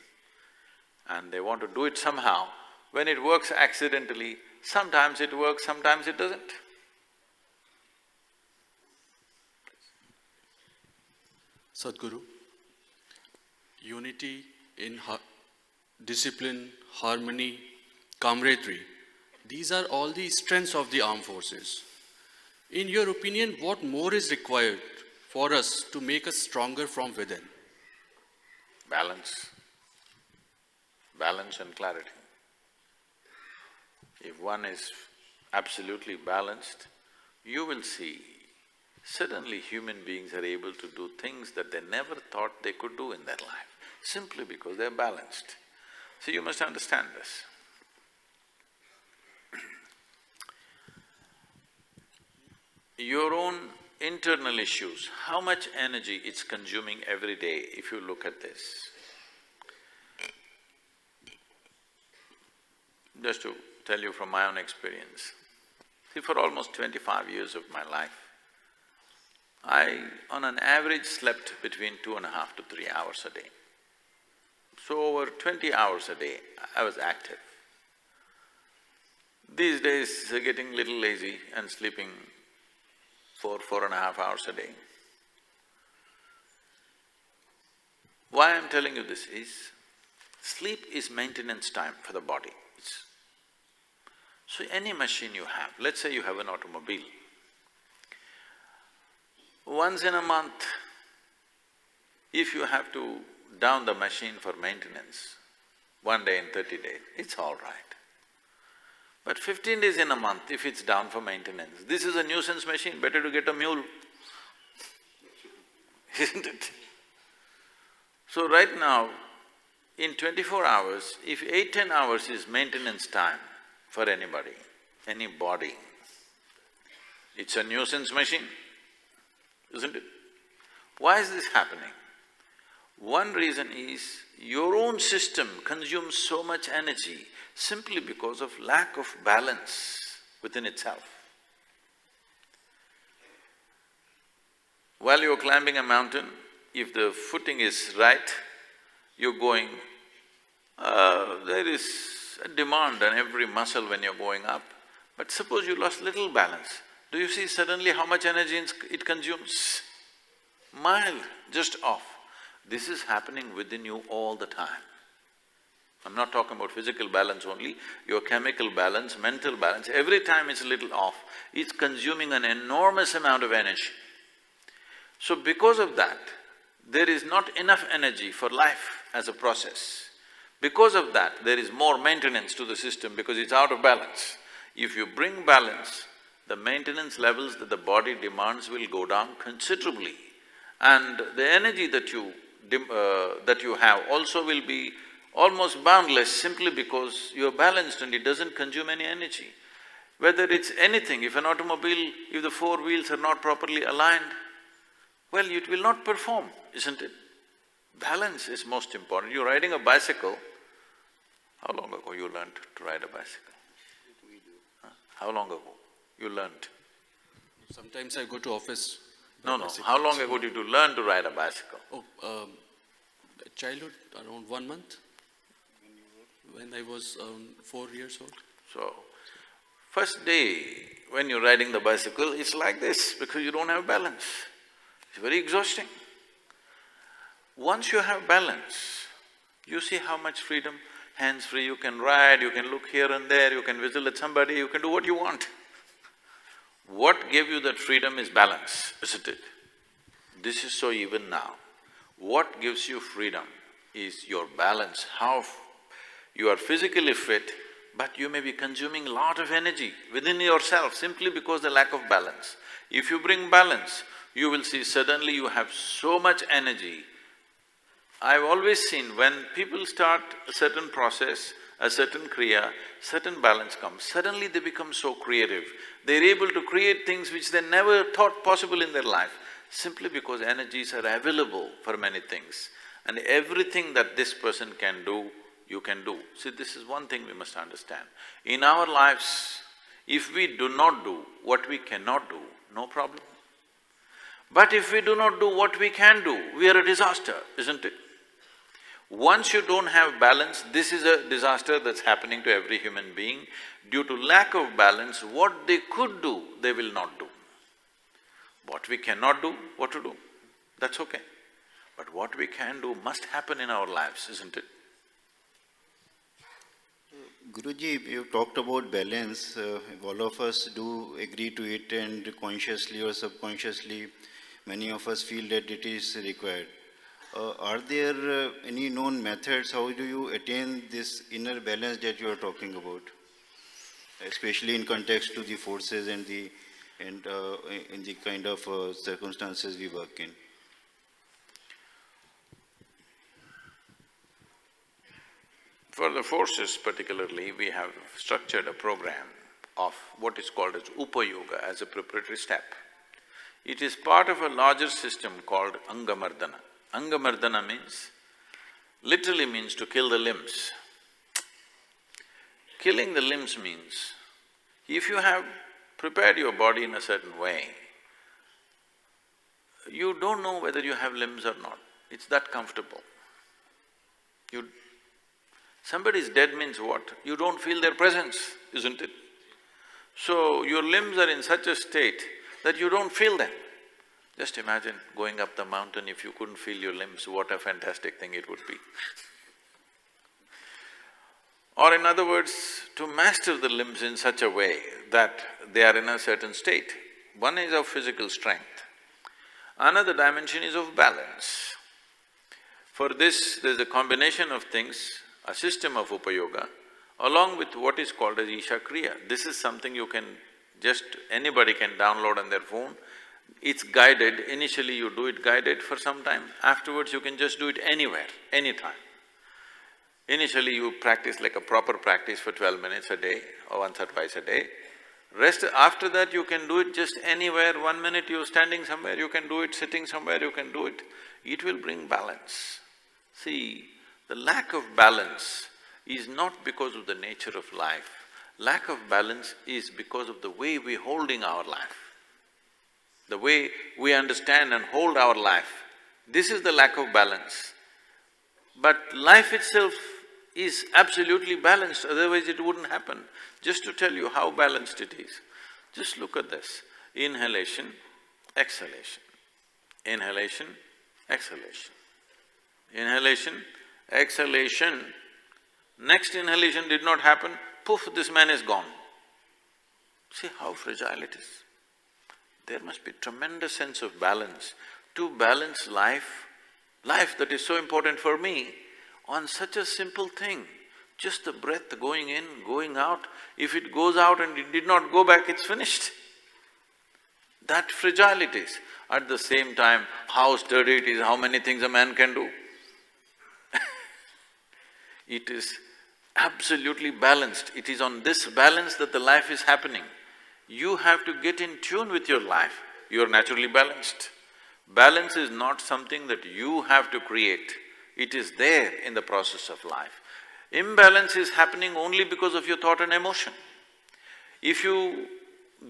and they want to do it somehow. When it works accidentally, sometimes it works, sometimes it doesn't. Sadhguru, unity in discipline, harmony, camaraderie, these are all the strengths of the armed forces. In your opinion, what more is required for us to make us stronger from within? Balance. Balance and clarity. If one is absolutely balanced, you will see suddenly human beings are able to do things that they never thought they could do in their life, simply because they're balanced. So you must understand this. Your own internal issues, how much energy it's consuming every day if you look at this. Just to tell you from my own experience, see, for almost 25 years of my life, I, on an average, slept between 2.5 to 3 hours a day. So over 20 hours a day, I was active. These days, getting little lazy and sleeping 4.5 hours a day. Why I'm telling you this is, sleep is maintenance time for the body. So any machine you have, let's say you have an automobile, once in a month, if you have to down the machine for maintenance, 1 day in 30 days, it's all right. But 15 days in a month, if it's down for maintenance, this is a nuisance machine, better to get a mule, isn't it? So right now, in 24 hours, if 8–10 hours is maintenance time for anybody, any body, it's a nuisance machine, isn't it? Why is this happening? One reason is your own system consumes so much energy simply because of lack of balance within itself. While you're climbing a mountain, if the footing is right, you're going, there is a demand on every muscle when you're going up. But suppose you lost little balance, do you see suddenly how much energy it consumes? Mild, just off. This is happening within you all the time. I'm not talking about physical balance only, your chemical balance, mental balance, every time it's a little off, it's consuming an enormous amount of energy. So because of that, there is not enough energy for life as a process. Because of that, there is more maintenance to the system because it's out of balance. If you bring balance, the maintenance levels that the body demands will go down considerably, and the energy that you have also will be almost boundless simply because you're balanced and it doesn't consume any energy. Whether it's anything, if an automobile, if the four wheels are not properly aligned, well, it will not perform, isn't it? Balance is most important. You're riding a bicycle, how long ago you learned to ride a bicycle? Huh? How long ago you learned? Sometimes I go to office. No, how long ago did you learn to ride a bicycle? Childhood, around 1 month, when I was 4 years old. So, first day when you're riding the bicycle, it's like this because you don't have balance. It's very exhausting. Once you have balance, you see how much freedom, hands-free, you can ride, you can look here and there, you can whistle at somebody, you can do what you want. What gave you that freedom is balance, isn't it? This is so even now. What gives you freedom is your balance, how you are physically fit, but you may be consuming a lot of energy within yourself simply because the lack of balance. If you bring balance, you will see suddenly you have so much energy. I've always seen when people start a certain process, a certain kriya, certain balance comes, suddenly they become so creative. They're able to create things which they never thought possible in their life, simply because energies are available for many things. And everything that this person can do, you can do. See, this is one thing we must understand. In our lives, if we do not do what we cannot do, no problem. But if we do not do what we can do, we are a disaster, isn't it? Once you don't have balance, this is a disaster that's happening to every human being. Due to lack of balance, what they could do, they will not do. What we cannot do, what to do? That's okay. But what we can do must happen in our lives, isn't it? Guruji, you talked about balance. All of us do agree to it, and consciously or subconsciously, many of us feel that it is required. Are there any known methods? How do you attain this inner balance that you are talking about? Especially in context to the forces and in the kind of circumstances we work in. For the forces particularly, we have structured a program of what is called as Upayoga as a preparatory step. It is part of a larger system called Angamardana. Angamardana literally means to kill the limbs. Killing the limbs means, if you have prepared your body in a certain way, you don't know whether you have limbs or not, it's that comfortable. Somebody is dead means what? You don't feel their presence, isn't it? So, your limbs are in such a state that you don't feel them. Just imagine going up the mountain, if you couldn't feel your limbs, what a fantastic thing it would be. Or in other words, to master the limbs in such a way that they are in a certain state. One is of physical strength, another dimension is of balance. For this, there's a combination of things, a system of Upayoga, along with what is called as Isha Kriya. This is something you can anybody can download on their phone. It's guided, initially you do it guided for some time, afterwards you can just do it anywhere, anytime. Initially you practice like a proper practice for 12 minutes a day or once or twice a day. Rest, after that you can do it just anywhere, 1 minute you're standing somewhere, you can do it, sitting somewhere, you can do it. It will bring balance. See, the lack of balance is not because of the nature of life. Lack of balance is because of the way we're holding our life, the way we understand and hold our life. This is the lack of balance. But life itself is absolutely balanced, otherwise it wouldn't happen. Just to tell you how balanced it is, just look at this. Inhalation, exhalation, inhalation, exhalation, inhalation, exhalation. Next inhalation did not happen, poof, this man is gone. See how fragile it is. There must be tremendous sense of balance to balance life that is so important for me, on such a simple thing. Just the breath going in, going out. If it goes out and it did not go back, it's finished. That fragile it is. At the same time, how sturdy it is, how many things a man can do. It is absolutely balanced. It is on this balance that the life is happening. You have to get in tune with your life. You are naturally balanced. Balance is not something that you have to create. It is there in the process of life. Imbalance is happening only because of your thought and emotion. If you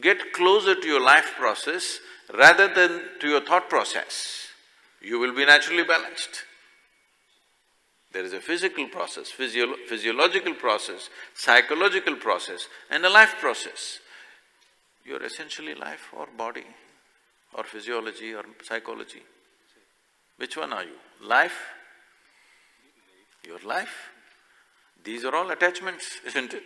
get closer to your life process rather than to your thought process, you will be naturally balanced. There is a physical process, physiological process, psychological process and a life process. You're essentially life or body or physiology or psychology. Which one are you? Life? Your life? These are all attachments, isn't it?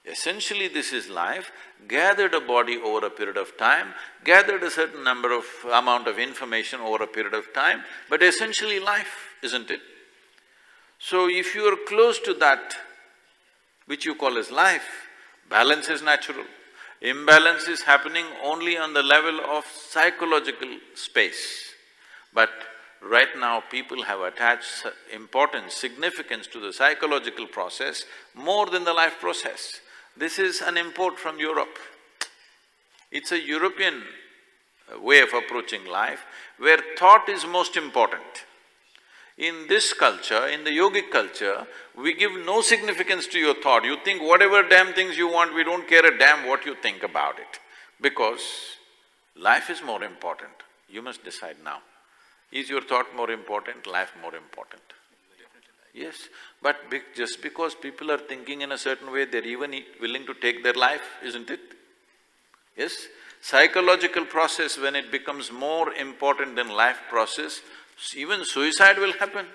Essentially this is life, gathered a body over a period of time, gathered a certain amount of information over a period of time, but essentially life, isn't it? So if you are close to that, which you call as life, balance is natural. Imbalance is happening only on the level of psychological space. But right now people have attached importance, significance to the psychological process more than the life process. This is an import from Europe. It's a European way of approaching life where thought is most important. In this culture, in the yogic culture, we give no significance to your thought. You think whatever damn things you want, we don't care a damn what you think about it. Because life is more important. You must decide now. Is your thought more important, life more important? Yes, but just because people are thinking in a certain way, they're even willing to take their life, isn't it? Yes? Psychological process, when it becomes more important than life process, even suicide will happen.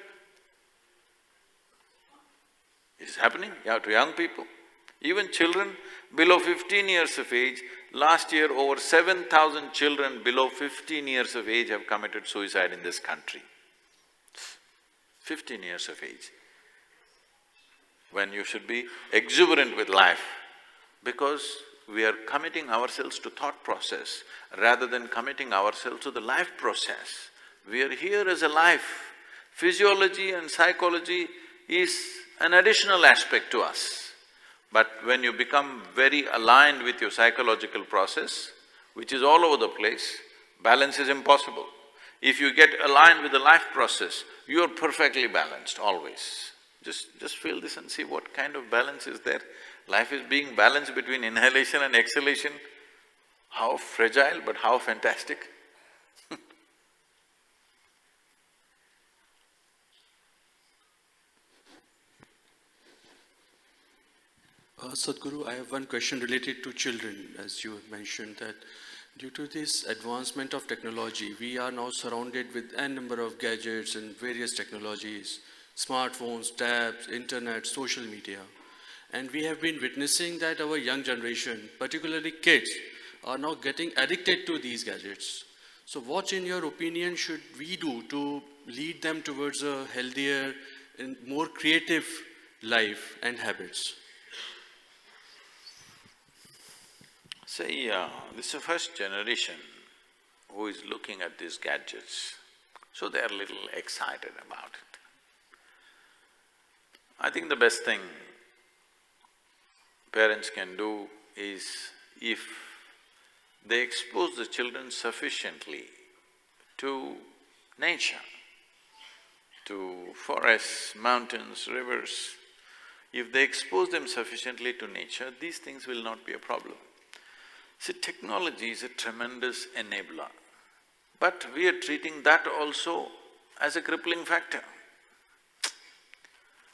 It is happening, to young people. Even children below 15 years of age, last year over 7,000 children below 15 years of age have committed suicide in this country. 15 years of age. When you should be exuberant with life, because we are committing ourselves to thought process rather than committing ourselves to the life process. We are here as a life. Physiology and psychology is an additional aspect to us. But when you become very aligned with your psychological process, which is all over the place, balance is impossible. If you get aligned with the life process, you are perfectly balanced, always. Just feel this and see what kind of balance is there. Life is being balanced between inhalation and exhalation. How fragile, but how fantastic. Sadhguru, I have one question related to children. As you mentioned that due to this advancement of technology, we are now surrounded with n number of gadgets and various technologies, smartphones, tabs, internet, social media. And we have been witnessing that our young generation, particularly kids, are now getting addicted to these gadgets. So what in your opinion should we do to lead them towards a healthier and more creative life and habits? See, this is the first generation who is looking at these gadgets, so they are a little excited about it. I think the best thing parents can do is, if they expose the children sufficiently to nature, to forests, mountains, rivers, if they expose them sufficiently to nature, these things will not be a problem. See, technology is a tremendous enabler, but we are treating that also as a crippling factor.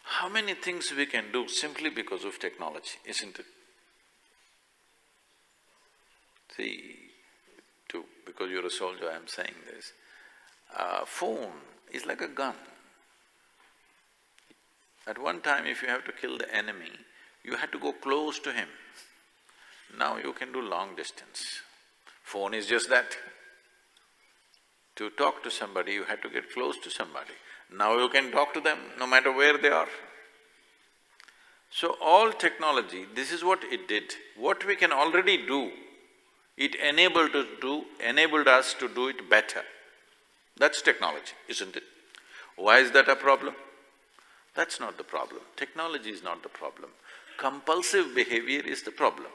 How many things we can do simply because of technology, isn't it? See, because you're a soldier, I'm saying this. Phone is like a gun. At one time, if you have to kill the enemy, you had to go close to him. Now you can do long distance. Phone is just that. To talk to somebody, you had to get close to somebody. Now you can talk to them no matter where they are. So all technology, this is what it did. What we can already do, it enabled us to do it better. That's technology, isn't it? Why is that a problem? That's not the problem. Technology is not the problem. Compulsive behavior is the problem.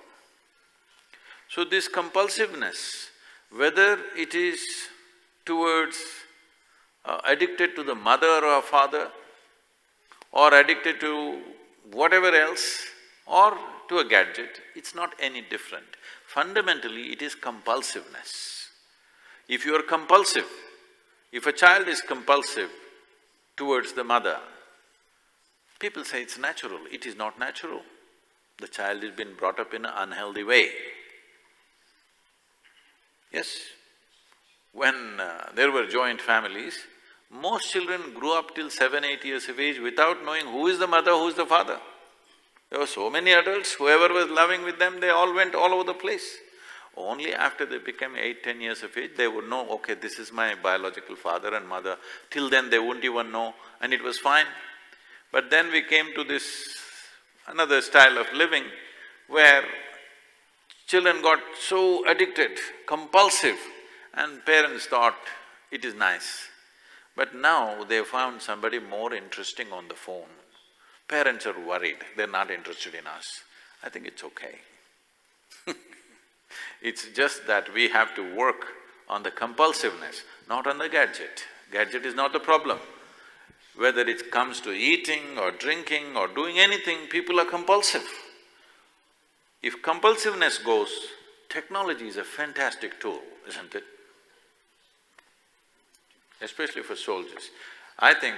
So this compulsiveness, whether it is towards addicted to the mother or father, or addicted to whatever else, or to a gadget, it's not any different. Fundamentally, it is compulsiveness. If you are compulsive, if a child is compulsive towards the mother, people say it's natural. It is not natural. The child has been brought up in an unhealthy way. Yes, when there were joint families, most children grew up till 7, 8 years of age without knowing who is the mother, who is the father. There were so many adults, whoever was loving with them, they all went all over the place. Only after they became 8, 10 years of age, they would know, okay, this is my biological father and mother. Till then they wouldn't even know, and it was fine. But then we came to this another style of living where children got so addicted, compulsive, and parents thought it is nice. But now they found somebody more interesting on the phone. Parents are worried, they're not interested in us. I think it's okay. It's just that we have to work on the compulsiveness, not on the gadget. Gadget is not the problem. Whether it comes to eating or drinking or doing anything, people are compulsive. If compulsiveness goes, technology is a fantastic tool, isn't it? Especially for soldiers. I think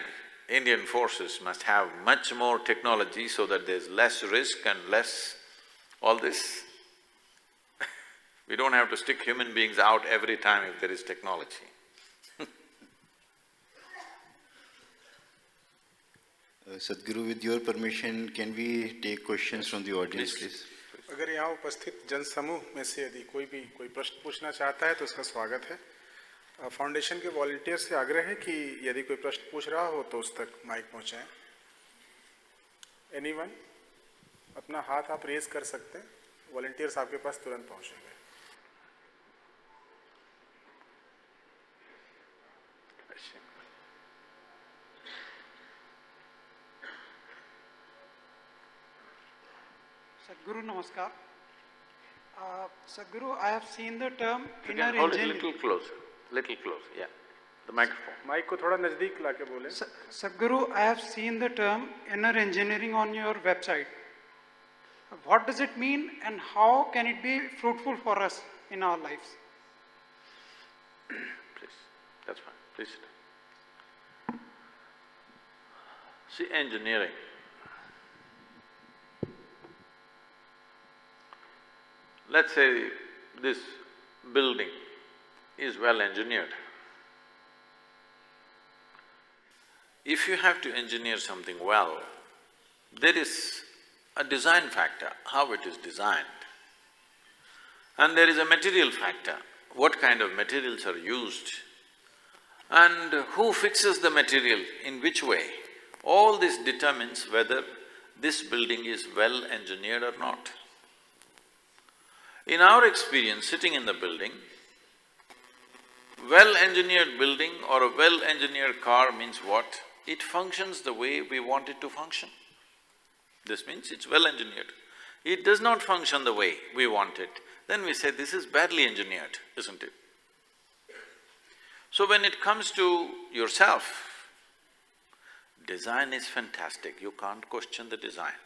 Indian forces must have much more technology so that there's less risk and less all this. We don't have to stick human beings out every time if there is technology. Sadhguru, with your permission, can we take questions from the audience, please? अगर यहाँ उपस्थित जनसमूह में से यदि कोई प्रश्न पूछना चाहता है तो उसका स्वागत है। फाउंडेशन के वॉलंटियर से आग्रह है कि यदि कोई प्रश्न पूछ रहा हो तो उस तक माइक पहुँचाएं। एनीवन? अपना हाथ आप रेज कर सकते हैं, वॉलंटियर्स आपके पास तुरंत पहुँचेंगे। Sadhguru, namaskar. Sadhguru, I have seen the term inner engineering. Hold it little close, yeah. The microphone. Mic को थोड़ा नजदीक लाके बोले। Sadhguru, I have seen the term inner engineering on your website. What does it mean and how can it be fruitful for us in our lives? Please, that's fine, please sit. See, engineering. Let's say this building is well engineered. If you have to engineer something well, there is a design factor, how it is designed. And there is a material factor, what kind of materials are used, and who fixes the material, in which way. All this determines whether this building is well engineered or not. In our experience, sitting in the building, well-engineered building or a well-engineered car means what? It functions the way we want it to function. This means it's well-engineered. It does not function the way we want it, then we say this is badly engineered, isn't it? So when it comes to yourself, design is fantastic, you can't question the design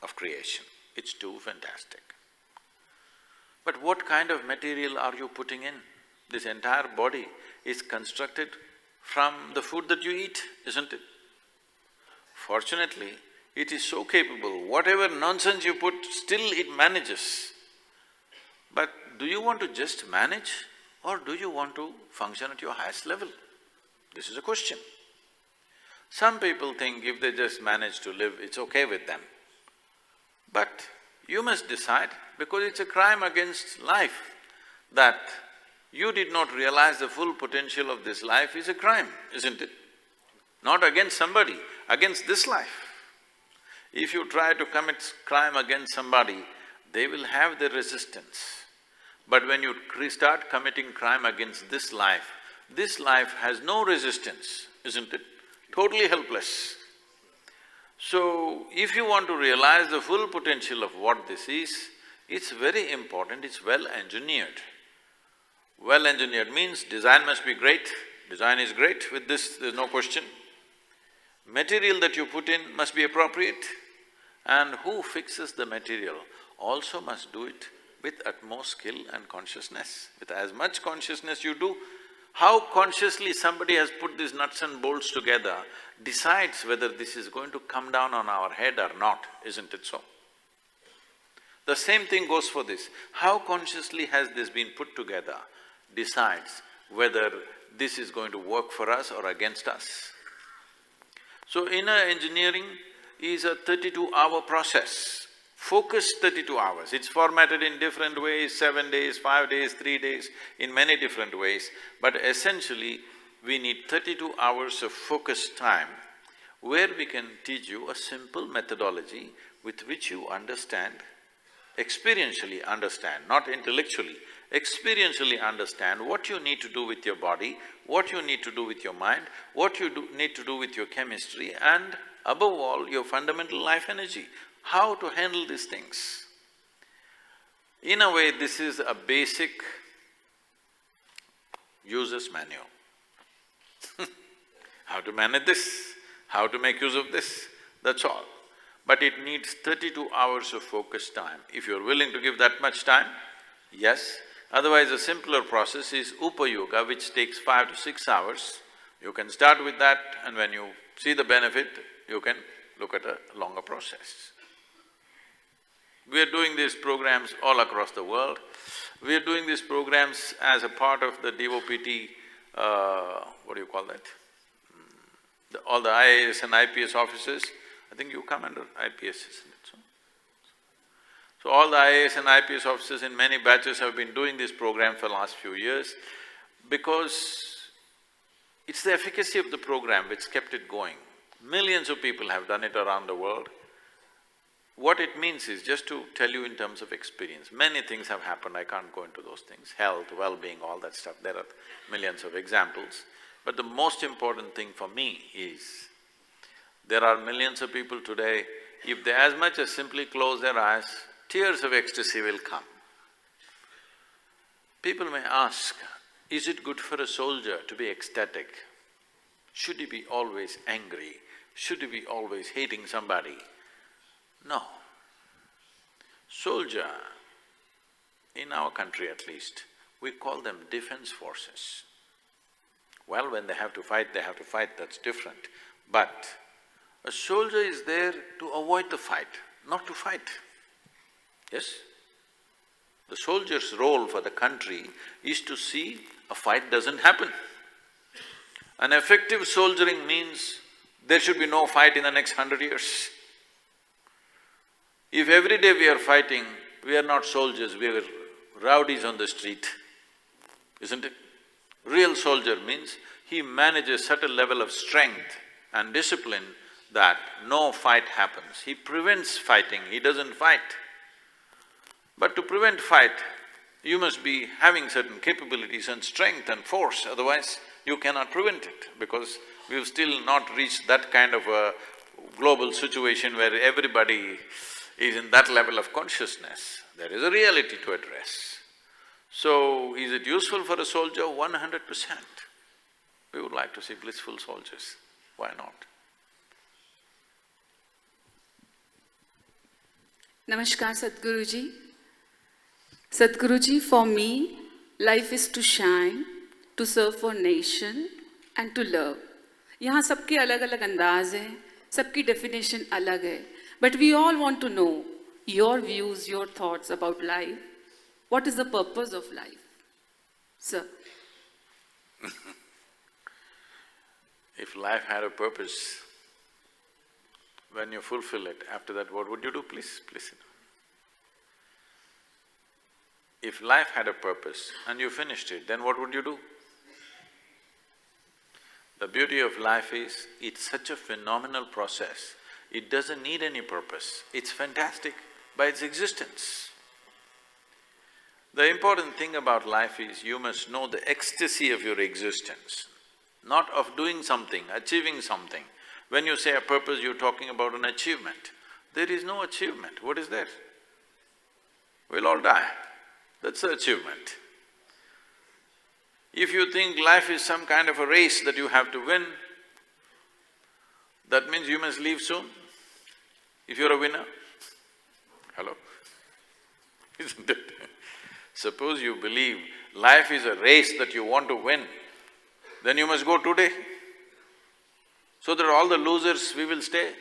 of creation, it's too fantastic. But what kind of material are you putting in? This entire body is constructed from the food that you eat, isn't it? Fortunately, it is so capable, whatever nonsense you put, still it manages. But do you want to just manage or do you want to function at your highest level? This is a question. Some people think if they just manage to live, it's okay with them. But you must decide, because it's a crime against life that you did not realize the full potential of this life is a crime, isn't it? Not against somebody, against this life. If you try to commit crime against somebody, they will have the resistance. But when you start committing crime against this life has no resistance, isn't it? Totally helpless. So, if you want to realize the full potential of what this is, it's very important, it's well engineered. Well engineered means design must be great, design is great, with this there's no question. Material that you put in must be appropriate, and who fixes the material also must do it with utmost skill and consciousness. With as much consciousness you do, how consciously somebody has put these nuts and bolts together decides whether this is going to come down on our head or not, isn't it so? The same thing goes for this. How consciously has this been put together decides whether this is going to work for us or against us. So inner engineering is a 32-hour process, focused 32 hours. It's formatted in different ways, 7 days, 5 days, 3 days, in many different ways. But essentially, we need 32 hours of focused time where we can teach you a simple methodology with which you understand, experientially understand, not intellectually, experientially understand what you need to do with your body, what you need to do with your mind, what you need to do with your chemistry, and above all, your fundamental life energy, how to handle these things. In a way, this is a basic user's manual. How to manage this, how to make use of this, that's all. But it needs 32 hours of focused time. If you're willing to give that much time, yes. Otherwise, a simpler process is Upa Yoga, which takes 5 to 6 hours. You can start with that, and when you see the benefit, you can look at a longer process. We are doing these programs all across the world. We are doing these programs as a part of the DOPT, what do you call that? All the IAS and IPS officers, I think you come under IPS, isn't it so? So all the IAS and IPS officers in many batches have been doing this program for the last few years because it's the efficacy of the program which kept it going. Millions of people have done it around the world. What it means is, just to tell you in terms of experience, many things have happened, I can't go into those things, health, well-being, all that stuff, there are millions of examples. But the most important thing for me is, there are millions of people today, if they as much as simply close their eyes, tears of ecstasy will come. People may ask, is it good for a soldier to be ecstatic? Should he be always angry? Should he be always hating somebody? No. Soldier, in our country at least, we call them defense forces. Well, when they have to fight, that's different. But a soldier is there to avoid the fight, not to fight. Yes? The soldier's role for the country is to see a fight doesn't happen. An effective soldiering means there should be no fight in the next 100 years. If every day we are fighting, we are not soldiers, we are rowdies on the street, isn't it? Real soldier means he manages such a level of strength and discipline that no fight happens. He prevents fighting, he doesn't fight. But to prevent fight, you must be having certain capabilities and strength and force, otherwise you cannot prevent it, because we've still not reached that kind of a global situation where everybody is in that level of consciousness. There is a reality to address. So, is it useful for a soldier? 100%. We would like to see blissful soldiers. Why not? Namaskar, Sadhguruji. Sadhguruji, for me, life is to shine, to serve for nation and to love. यहाँ सबके अलग-अलग अंदाज है, सबकी definition अलग है. But we all want to know your views, your thoughts about life. What is the purpose of life, sir? If life had a purpose, when you fulfill it, after that what would you do? Please sit down. If life had a purpose and you finished it, then what would you do? The beauty of life is, it's such a phenomenal process, it doesn't need any purpose, it's fantastic by its existence. The important thing about life is you must know the ecstasy of your existence, not of doing something, achieving something. When you say a purpose, you're talking about an achievement. There is no achievement, what is there? We'll all die, that's the achievement. If you think life is some kind of a race that you have to win, that means you must leave soon, if you're a winner. Hello? Isn't it? Suppose you believe life is a race that you want to win, then you must go today, so that all the losers, we will stay.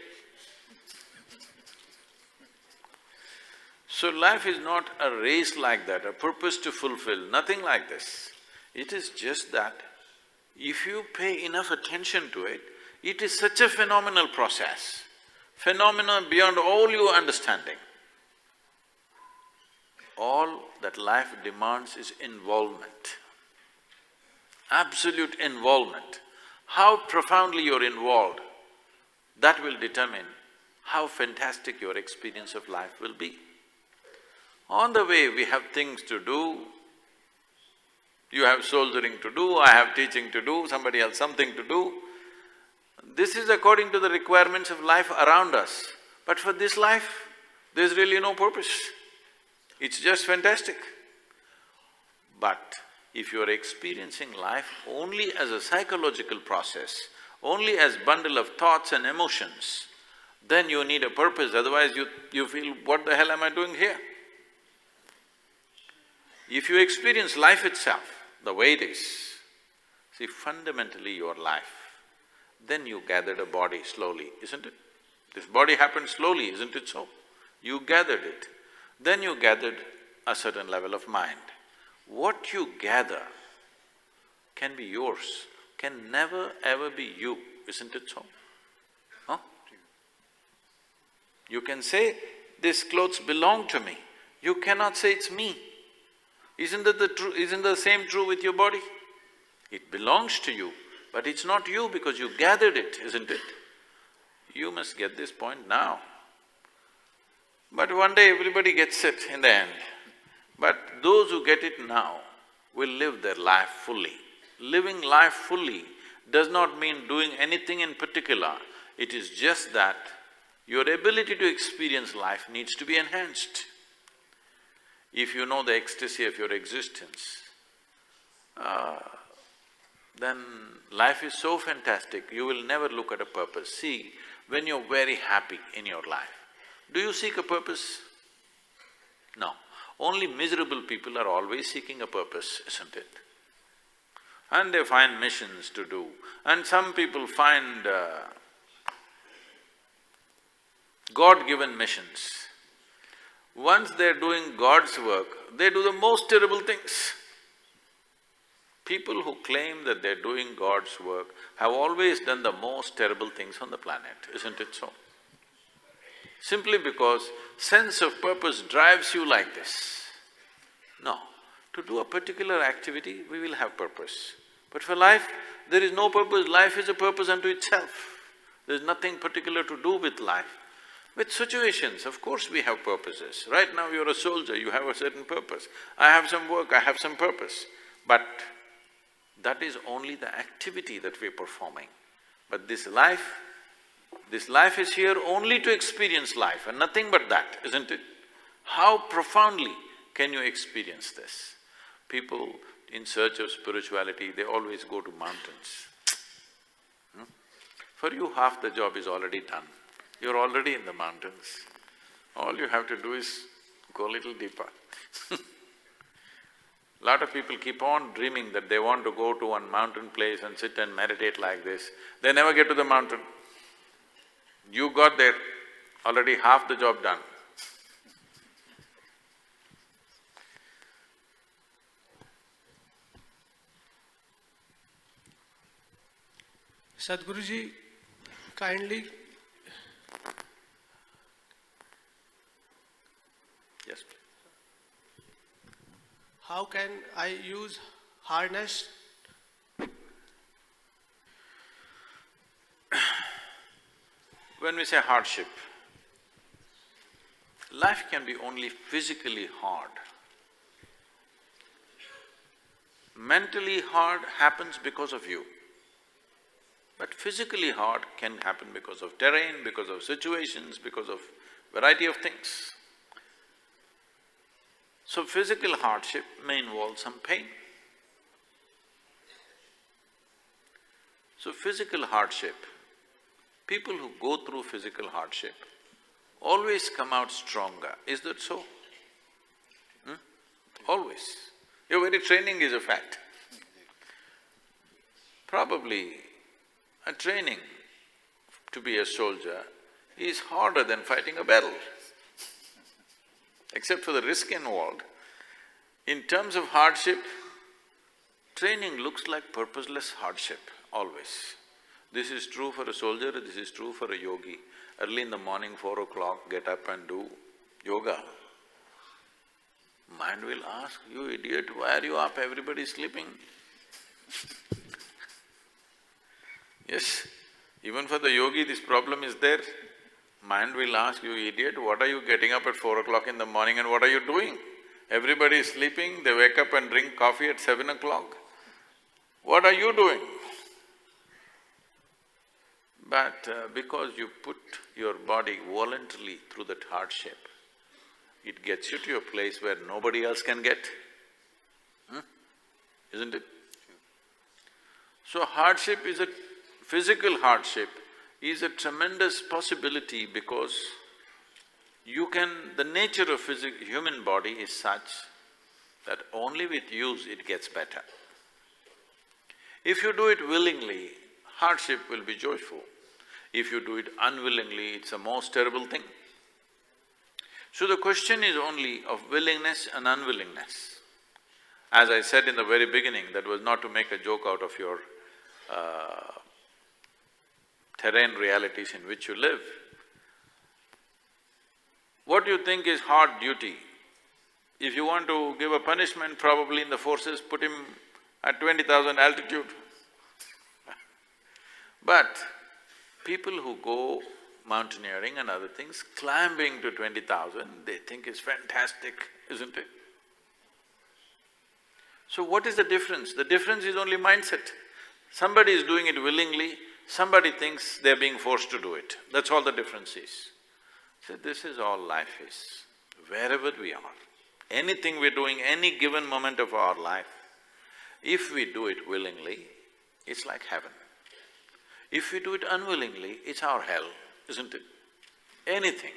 So life is not a race like that, a purpose to fulfill, nothing like this. It is just that if you pay enough attention to it, it is such a phenomenal process, phenomenal beyond all your understanding. All that life demands is involvement, absolute involvement. How profoundly you're involved, that will determine how fantastic your experience of life will be. On the way, we have things to do. You have soldiering to do, I have teaching to do, somebody else something to do. This is according to the requirements of life around us. But for this life, there's really no purpose. It's just fantastic. But if you're experiencing life only as a psychological process, only as bundle of thoughts and emotions, then you need a purpose, otherwise you feel, what the hell am I doing here? If you experience life itself, the way it is, see, fundamentally your life, then you gathered a body slowly, isn't it? This body happened slowly, isn't it so? You gathered it, then you gathered a certain level of mind. What you gather can be yours, can never ever be you, isn't it so? Huh? You can say, these clothes belong to me, you cannot say it's me. Isn't the same true with your body? It belongs to you, but it's not you because you gathered it, isn't it? You must get this point now. But one day everybody gets it in the end. But those who get it now will live their life fully. Living life fully does not mean doing anything in particular, it is just that your ability to experience life needs to be enhanced. If you know the ecstasy of your existence, then life is so fantastic, you will never look at a purpose. See, when you're very happy in your life, do you seek a purpose? No. Only miserable people are always seeking a purpose, isn't it? And they find missions to do, and some people find God-given missions. Once they're doing God's work, they do the most terrible things. People who claim that they're doing God's work have always done the most terrible things on the planet, isn't it so? Simply because sense of purpose drives you like this. No, to do a particular activity, we will have purpose. But for life, there is no purpose, life is a purpose unto itself. There's nothing particular to do with life. With situations, of course we have purposes. Right now you're a soldier, you have a certain purpose. I have some work, I have some purpose. But that is only the activity that we're performing. But this life is here only to experience life and nothing but that, isn't it? How profoundly can you experience this? People in search of spirituality, they always go to mountains. For you, half the job is already done. You're already in the mountains. All you have to do is go a little deeper. Lot of people keep on dreaming that they want to go to one mountain place and sit and meditate like this. They never get to the mountain. You got there, already half the job done. Sadhguruji, kindly… Yes, how can I use hardness? When we say hardship, life can be only physically hard. Mentally hard happens because of you. But physically hard can happen because of terrain, because of situations, because of variety of things. So physical hardship may involve some pain. So physical hardship, people who go through physical hardship always come out stronger. Is that so? Always. Your very training is a fact. Probably a training to be a soldier is harder than fighting a battle. Except for the risk involved, in terms of hardship, training looks like purposeless hardship, always. This is true for a soldier, this is true for a yogi. Early in the morning, 4 o'clock, get up and do yoga. Mind will ask, you idiot, why are you up? Everybody is sleeping. Yes, even for the yogi this problem is there. Mind will ask, you idiot, what are you getting up at 4 o'clock in the morning and what are you doing? Everybody is sleeping, they wake up and drink coffee at 7 o'clock. What are you doing? But because you put your body voluntarily through that hardship, it gets you to a place where nobody else can get, isn't it? So hardship is a… physical hardship is a tremendous possibility because you can… the nature of human body is such that only with use it gets better. If you do it willingly, hardship will be joyful. If you do it unwillingly, it's a most terrible thing. So the question is only of willingness and unwillingness. As I said in the very beginning, that was not to make a joke out of your terrain realities in which you live. What do you think is hard duty? If you want to give a punishment, probably in the forces, put him at 20,000 altitude. But people who go mountaineering and other things, climbing to 20,000, they think it's fantastic, isn't it? So what is the difference? The difference is only mindset. Somebody is doing it willingly, somebody thinks they're being forced to do it. That's all the difference is. So this is all life is. Wherever we are, anything we're doing, any given moment of our life, if we do it willingly, it's like heaven. If we do it unwillingly, it's our hell, isn't it? Anything,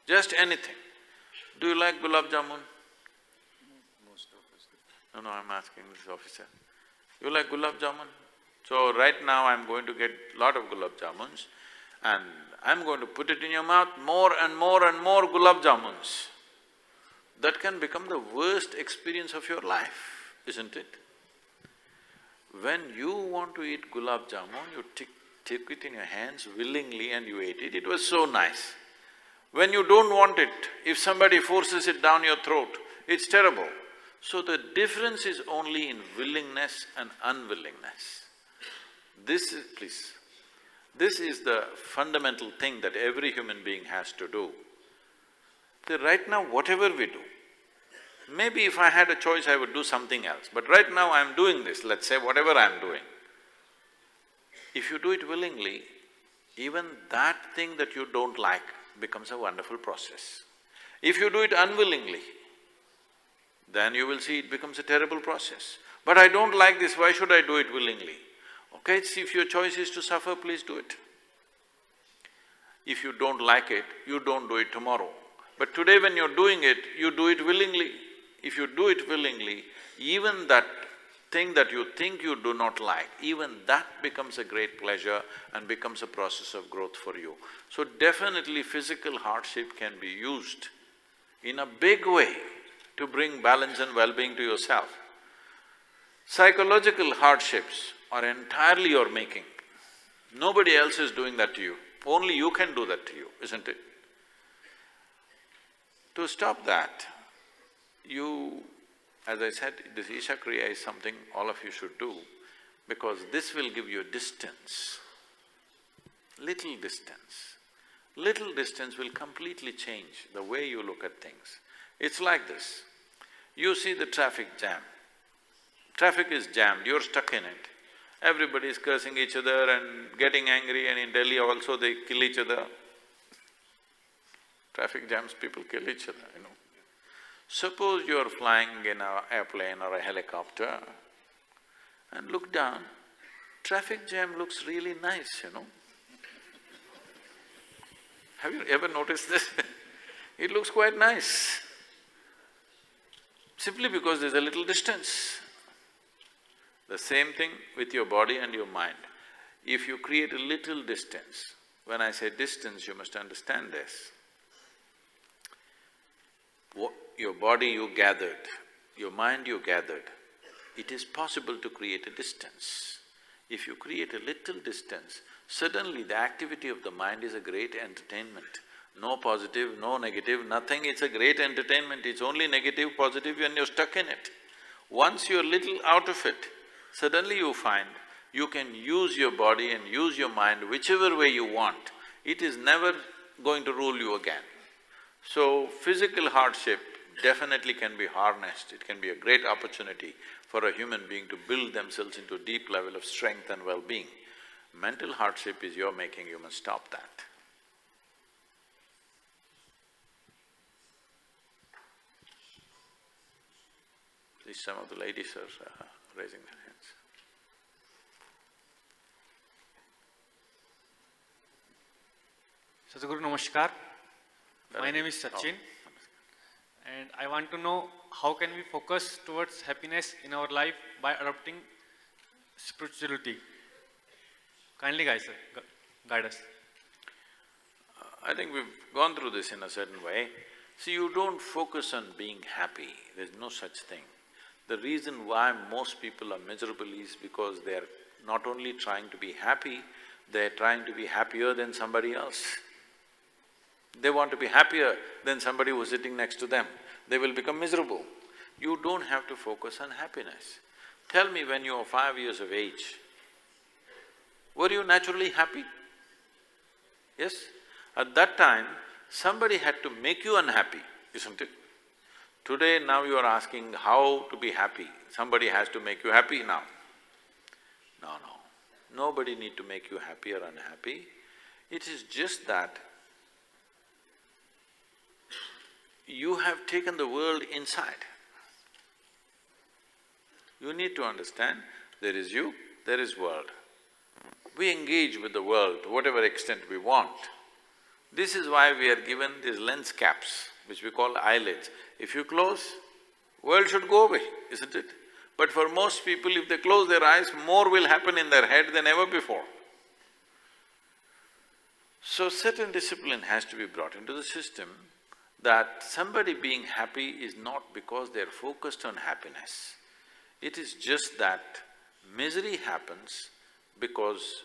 just anything. Do you like gulab jamun? Most of us do. No, I'm asking this officer. You like gulab jamun? So right now I'm going to get lot of gulab jamuns and I'm going to put it in your mouth, more and more and more gulab jamuns. That can become the worst experience of your life, isn't it? When you want to eat gulab jamun, you take it in your hands willingly and you ate it, it was so nice. When you don't want it, if somebody forces it down your throat, it's terrible. So the difference is only in willingness and unwillingness. This is the fundamental thing that every human being has to do. So right now, whatever we do, maybe if I had a choice, I would do something else, but right now I'm doing this, let's say whatever I'm doing. If you do it willingly, even that thing that you don't like becomes a wonderful process. If you do it unwillingly, then you will see it becomes a terrible process. But I don't like this, why should I do it willingly? Okay, see, if your choice is to suffer, please do it. If you don't like it, you don't do it tomorrow. But today when you're doing it, you do it willingly. If you do it willingly, even that thing that you think you do not like, even that becomes a great pleasure and becomes a process of growth for you. So definitely physical hardship can be used in a big way to bring balance and well-being to yourself. Psychological hardships are entirely your making. Nobody else is doing that to you, only you can do that to you, isn't it? To stop that, you As I said, this Isha Kriya is something all of you should do because this will give you distance, little distance. Little distance will completely change the way you look at things. It's like this, you see the traffic jam. Traffic is jammed, you're stuck in it. Everybody is cursing each other and getting angry, and in Delhi also they kill each other. Traffic jams, people kill each other, you know. Suppose you're flying in an airplane or a helicopter and look down, traffic jam looks really nice, you know. Have you ever noticed this? It looks quite nice, simply because there's a little distance. The same thing with your body and your mind. If you create a little distance, when I say distance, you must understand this. Your body you gathered, your mind you gathered, it is possible to create a distance. If you create a little distance, suddenly the activity of the mind is a great entertainment. No positive, no negative, nothing, it's a great entertainment, it's only negative, positive and you're stuck in it. Once you're little out of it, suddenly you find you can use your body and use your mind whichever way you want. It is never going to rule you again. So, physical hardship definitely can be harnessed, it can be a great opportunity for a human being to build themselves into a deep level of strength and well-being. Mental hardship is your making, you must stop that. Please, some of the ladies are raising their hands. Sadhguru, Namaskar. My name is Sachin, and I want to know how can we focus towards happiness in our life by adopting spirituality. Kindly guide us. I think we've gone through this in a certain way. See, you don't focus on being happy, there's no such thing. The reason why most people are miserable is because they're not only trying to be happy, they're trying to be happier than somebody else. They want to be happier than somebody who's sitting next to them, they will become miserable. You don't have to focus on happiness. Tell me, when you were 5 years of age, were you naturally happy? Yes? At that time, somebody had to make you unhappy, isn't it? Today, now you are asking how to be happy, somebody has to make you happy now. No, nobody need to make you happy or unhappy. It is just that you have taken the world inside. You need to understand, there is you, there is world. We engage with the world to whatever extent we want. This is why we are given these lens caps, which we call eyelids. If you close, world should go away, isn't it? But for most people, if they close their eyes, more will happen in their head than ever before. So certain discipline has to be brought into the system, that somebody being happy is not because they're focused on happiness. It is just that misery happens because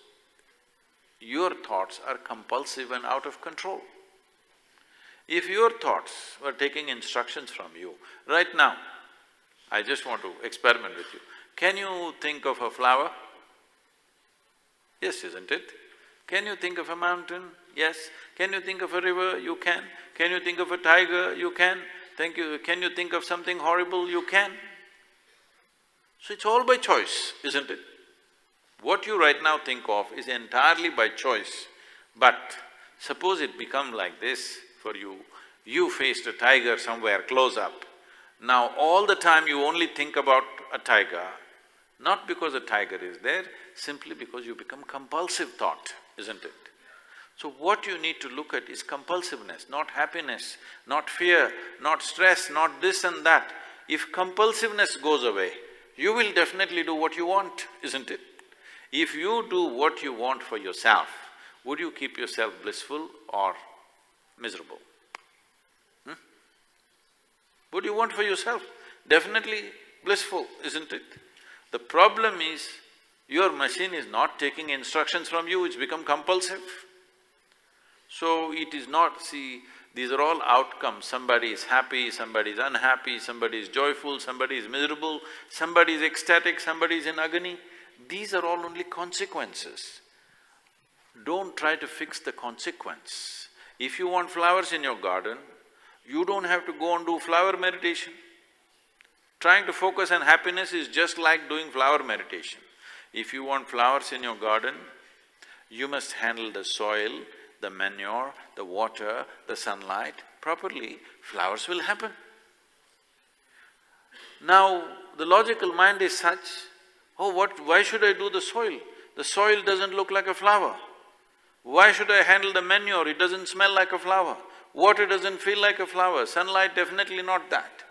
your thoughts are compulsive and out of control. If your thoughts were taking instructions from you, right now, I just want to experiment with you. Can you think of a flower? Yes, isn't it? Can you think of a mountain? Yes. Can you think of a river? You can. Can you think of a tiger? You can. Can you think of something horrible? You can. So it's all by choice, isn't it? What you right now think of is entirely by choice, but suppose it become like this for you, you faced a tiger somewhere close up. Now all the time you only think about a tiger, not because a tiger is there, simply because you become compulsive thought, isn't it? So what you need to look at is compulsiveness, not happiness, not fear, not stress, not this and that. If compulsiveness goes away, you will definitely do what you want, isn't it? If you do what you want for yourself, would you keep yourself blissful or miserable? What do you want for yourself? Definitely blissful, isn't it? The problem is, your machine is not taking instructions from you, it's become compulsive. So it is not… see, these are all outcomes. Somebody is happy, somebody is unhappy, somebody is joyful, somebody is miserable, somebody is ecstatic, somebody is in agony. These are all only consequences. Don't try to fix the consequence. If you want flowers in your garden, you don't have to go and do flower meditation. Trying to focus on happiness is just like doing flower meditation. If you want flowers in your garden, you must handle the soil, the manure, the water, the sunlight properly, flowers will happen. Now, the logical mind is such, oh, why should I do the soil? The soil doesn't look like a flower. Why should I handle the manure? It doesn't smell like a flower. Water doesn't feel like a flower. Sunlight, definitely not that.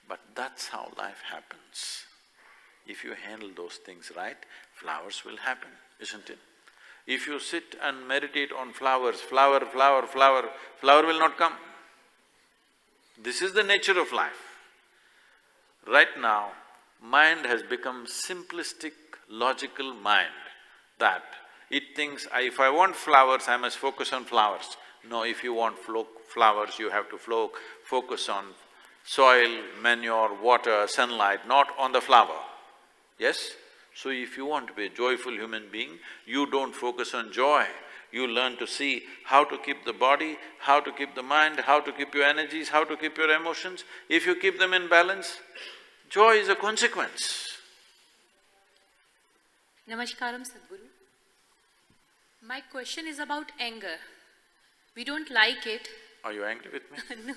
But that's how life happens. If you handle those things right, flowers will happen, isn't it? If you sit and meditate on flowers, flower will not come. This is the nature of life. Right now, mind has become simplistic, logical mind that it thinks, if I want flowers, I must focus on flowers. No, if you want flowers, you have to focus on soil, manure, water, sunlight, not on the flower. Yes? So if you want to be a joyful human being, you don't focus on joy. You learn to see how to keep the body, how to keep the mind, how to keep your energies, how to keep your emotions. If you keep them in balance, joy is a consequence. Namaskaram, Sadhguru. My question is about anger. We don't like it. Are you angry with me? No.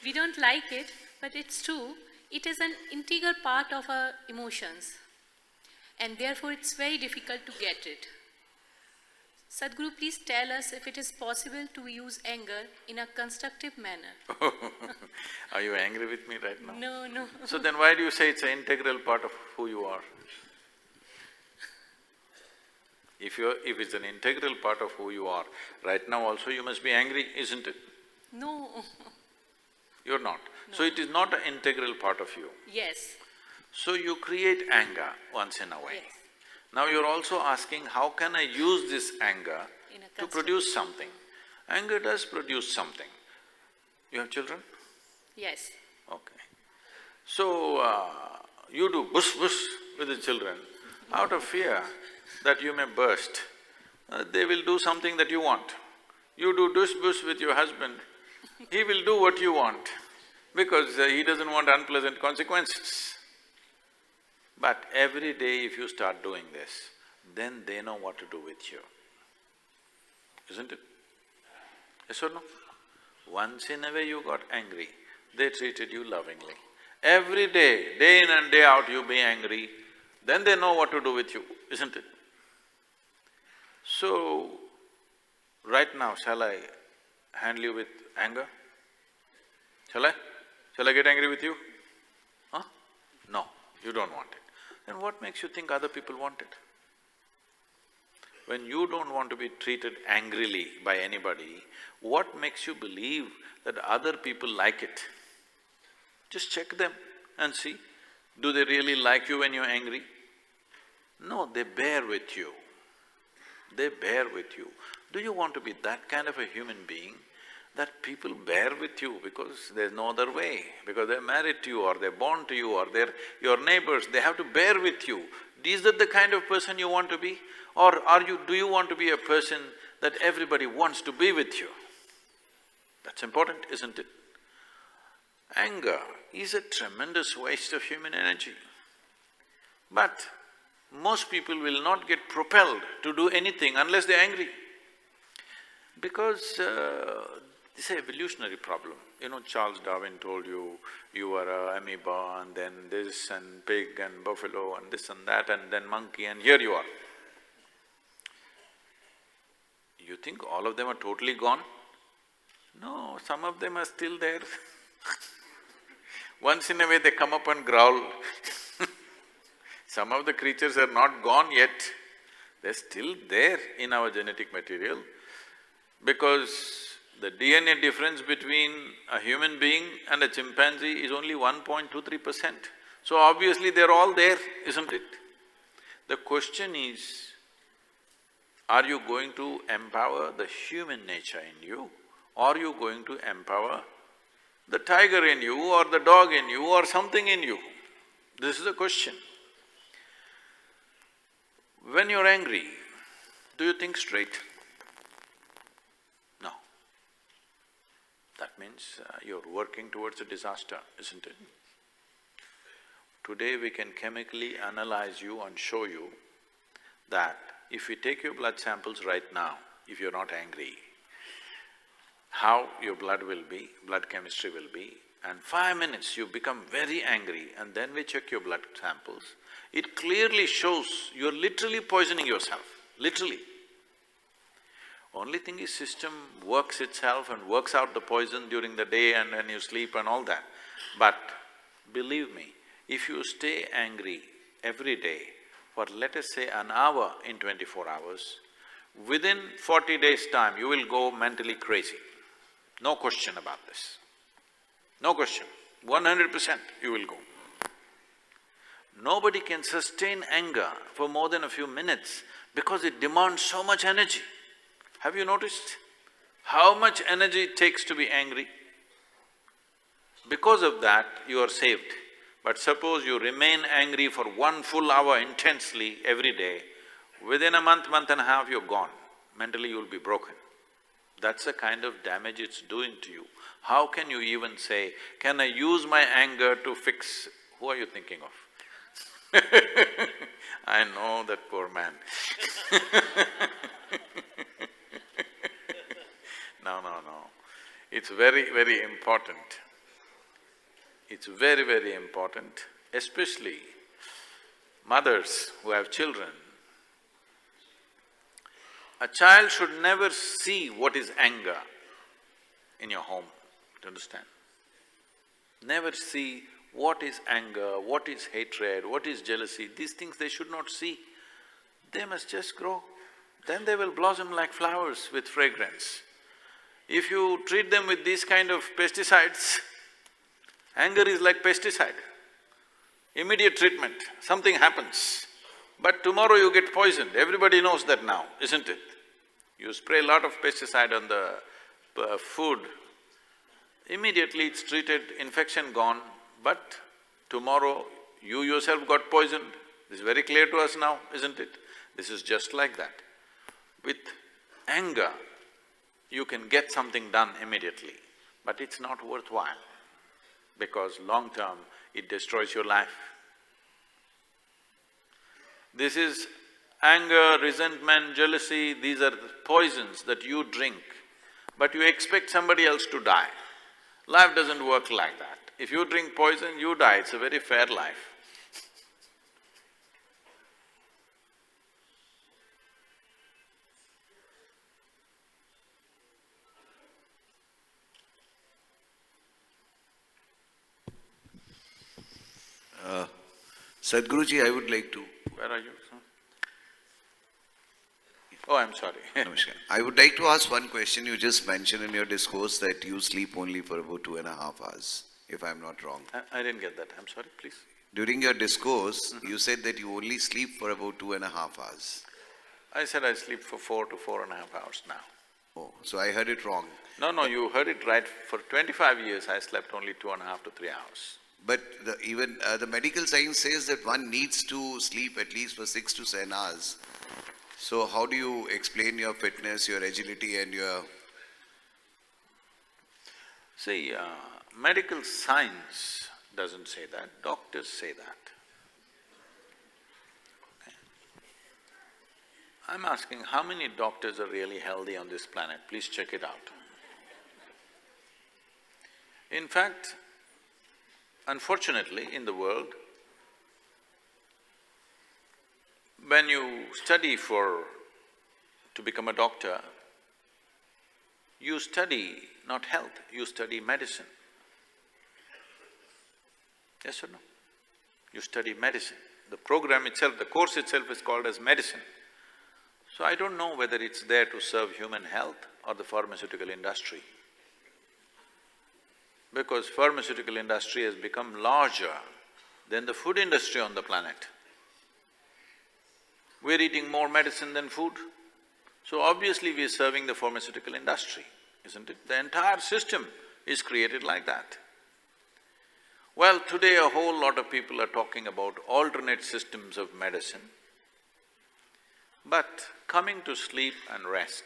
We don't like it, but it's true. It is an integral part of our emotions, and therefore it's very difficult to get it. Sadhguru, please tell us if it is possible to use anger in a constructive manner. Are you angry with me right now? No. So then why do you say it's an integral part of who you are? If it's an integral part of who you are, right now also you must be angry, isn't it? No. You're not. No. So it is not an integral part of you. Yes. So you create anger once in a way. Yes. Now you're also asking, how can I use this anger to produce something? Anger does produce something. You have children? Yes. Okay. So, you do bush with the children out of fear that you may burst. They will do something that you want. You do bush with your husband, he will do what you want because he doesn't want unpleasant consequences. But every day if you start doing this, then they know what to do with you, isn't it? Yes or no? Once in a way you got angry, they treated you lovingly. Every day, day in and day out you be angry, then they know what to do with you, isn't it? So, right now, shall I handle you with anger? Shall I? Shall I get angry with you? Huh? No, you don't want it. Then what makes you think other people want it? When you don't want to be treated angrily by anybody, what makes you believe that other people like it? Just check them and see, do they really like you when you're angry? No, they bear with you. They bear with you. Do you want to be that kind of a human being that people bear with you because there's no other way, because they're married to you or they're born to you or they're your neighbors, they have to bear with you. Is that the kind of person you want to be? Or do you want to be a person that everybody wants to be with you? That's important, isn't it? Anger is a tremendous waste of human energy. But most people will not get propelled to do anything unless they're angry. Because it's an evolutionary problem. You know, Charles Darwin told you, you are an amoeba and then this and pig and buffalo and this and that and then monkey and here you are. You think all of them are totally gone? No, some of them are still there. Once in a way they come up and growl. Some of the creatures are not gone yet, they're still there in our genetic material because the DNA difference between a human being and a chimpanzee is only 1.23%. So obviously they're all there, isn't it? The question is, Are you going to empower the human nature in you, or are you going to empower the tiger in you or the dog in you or something in you? This is the question. When you're angry, do you think straight? No. That means you're working towards a disaster, isn't it? Today we can chemically analyze you and show you that if we take your blood samples right now, if you're not angry, how your blood will be, blood chemistry will be, and 5 minutes you become very angry and then we check your blood samples, it clearly shows you're literally poisoning yourself, literally. Only thing is system works itself and works out the poison during the day and when you sleep and all that. But believe me, if you stay angry every day for let us say an hour in 24 hours, within 40 days' time you will go mentally crazy. No question about this. No question. 100% you will go. Nobody can sustain anger for more than a few minutes because it demands so much energy. Have you noticed how much energy it takes to be angry? Because of that, you are saved. But suppose you remain angry for 1 full hour intensely every day, within a month, month and a half, you're gone. Mentally you'll be broken. That's the kind of damage it's doing to you. How can you even say, can I use my anger to fix… Who are you thinking of? I know that poor man. No. It's very, very important. It's very, very important, especially mothers who have children. A child should never see what is anger in your home, do you understand? Never see what is anger, what is hatred, what is jealousy, these things they should not see. They must just grow, then they will blossom like flowers with fragrance. If you treat them with these kind of pesticides, anger is like pesticide. Immediate treatment, something happens. But tomorrow you get poisoned, everybody knows that now, isn't it? You spray a lot of pesticide on the food, immediately it's treated, infection gone, but tomorrow you yourself got poisoned. This is very clear to us now, isn't it? This is just like that. With anger, you can get something done immediately, but it's not worthwhile because long term, it destroys your life. This is anger, resentment, jealousy, these are poisons that you drink, but you expect somebody else to die. Life doesn't work like that. If you drink poison, you die, it's a very fair life. Sadhguruji, I would like to… Where are you, sir? Oh, I'm sorry. Namaskar. I would like to ask one question. You just mentioned in your discourse that you sleep only for about 2.5 hours, if I'm not wrong. I didn't get that, I'm sorry, please. During your discourse, you said that you only sleep for about 2.5 hours. I said I sleep for 4 to 4.5 hours now. Oh, so I heard it wrong. No, you heard it right. For 25 years, I slept only 2.5 to 3 hours. But even the medical science says that one needs to sleep at least for 6 to 7 hours. So how do you explain your fitness, your agility and your… See, medical science doesn't say that, doctors say that. Okay. I'm asking, how many doctors are really healthy on this planet? Please check it out. In fact, unfortunately, in the world, when you study to become a doctor, you study not health, you study medicine. Yes or no? You study medicine. The program itself, the course itself is called as medicine. So I don't know whether it's there to serve human health or the pharmaceutical industry. Because pharmaceutical industry has become larger than the food industry on the planet. We're eating more medicine than food. So obviously we are serving the pharmaceutical industry, isn't it? The entire system is created like that. Well, today a whole lot of people are talking about alternate systems of medicine. But coming to sleep and rest,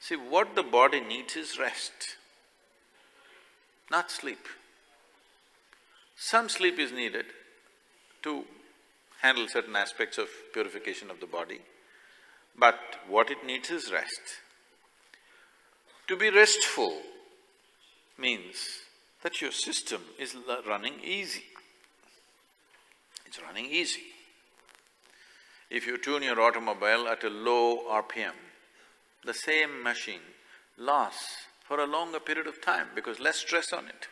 see, what the body needs is rest, not sleep. Some sleep is needed to handle certain aspects of purification of the body, but what it needs is rest. To be restful means that your system is running easy. It's running easy. If you tune your automobile at a low RPM, the same machine lasts for a longer period of time because less stress on it.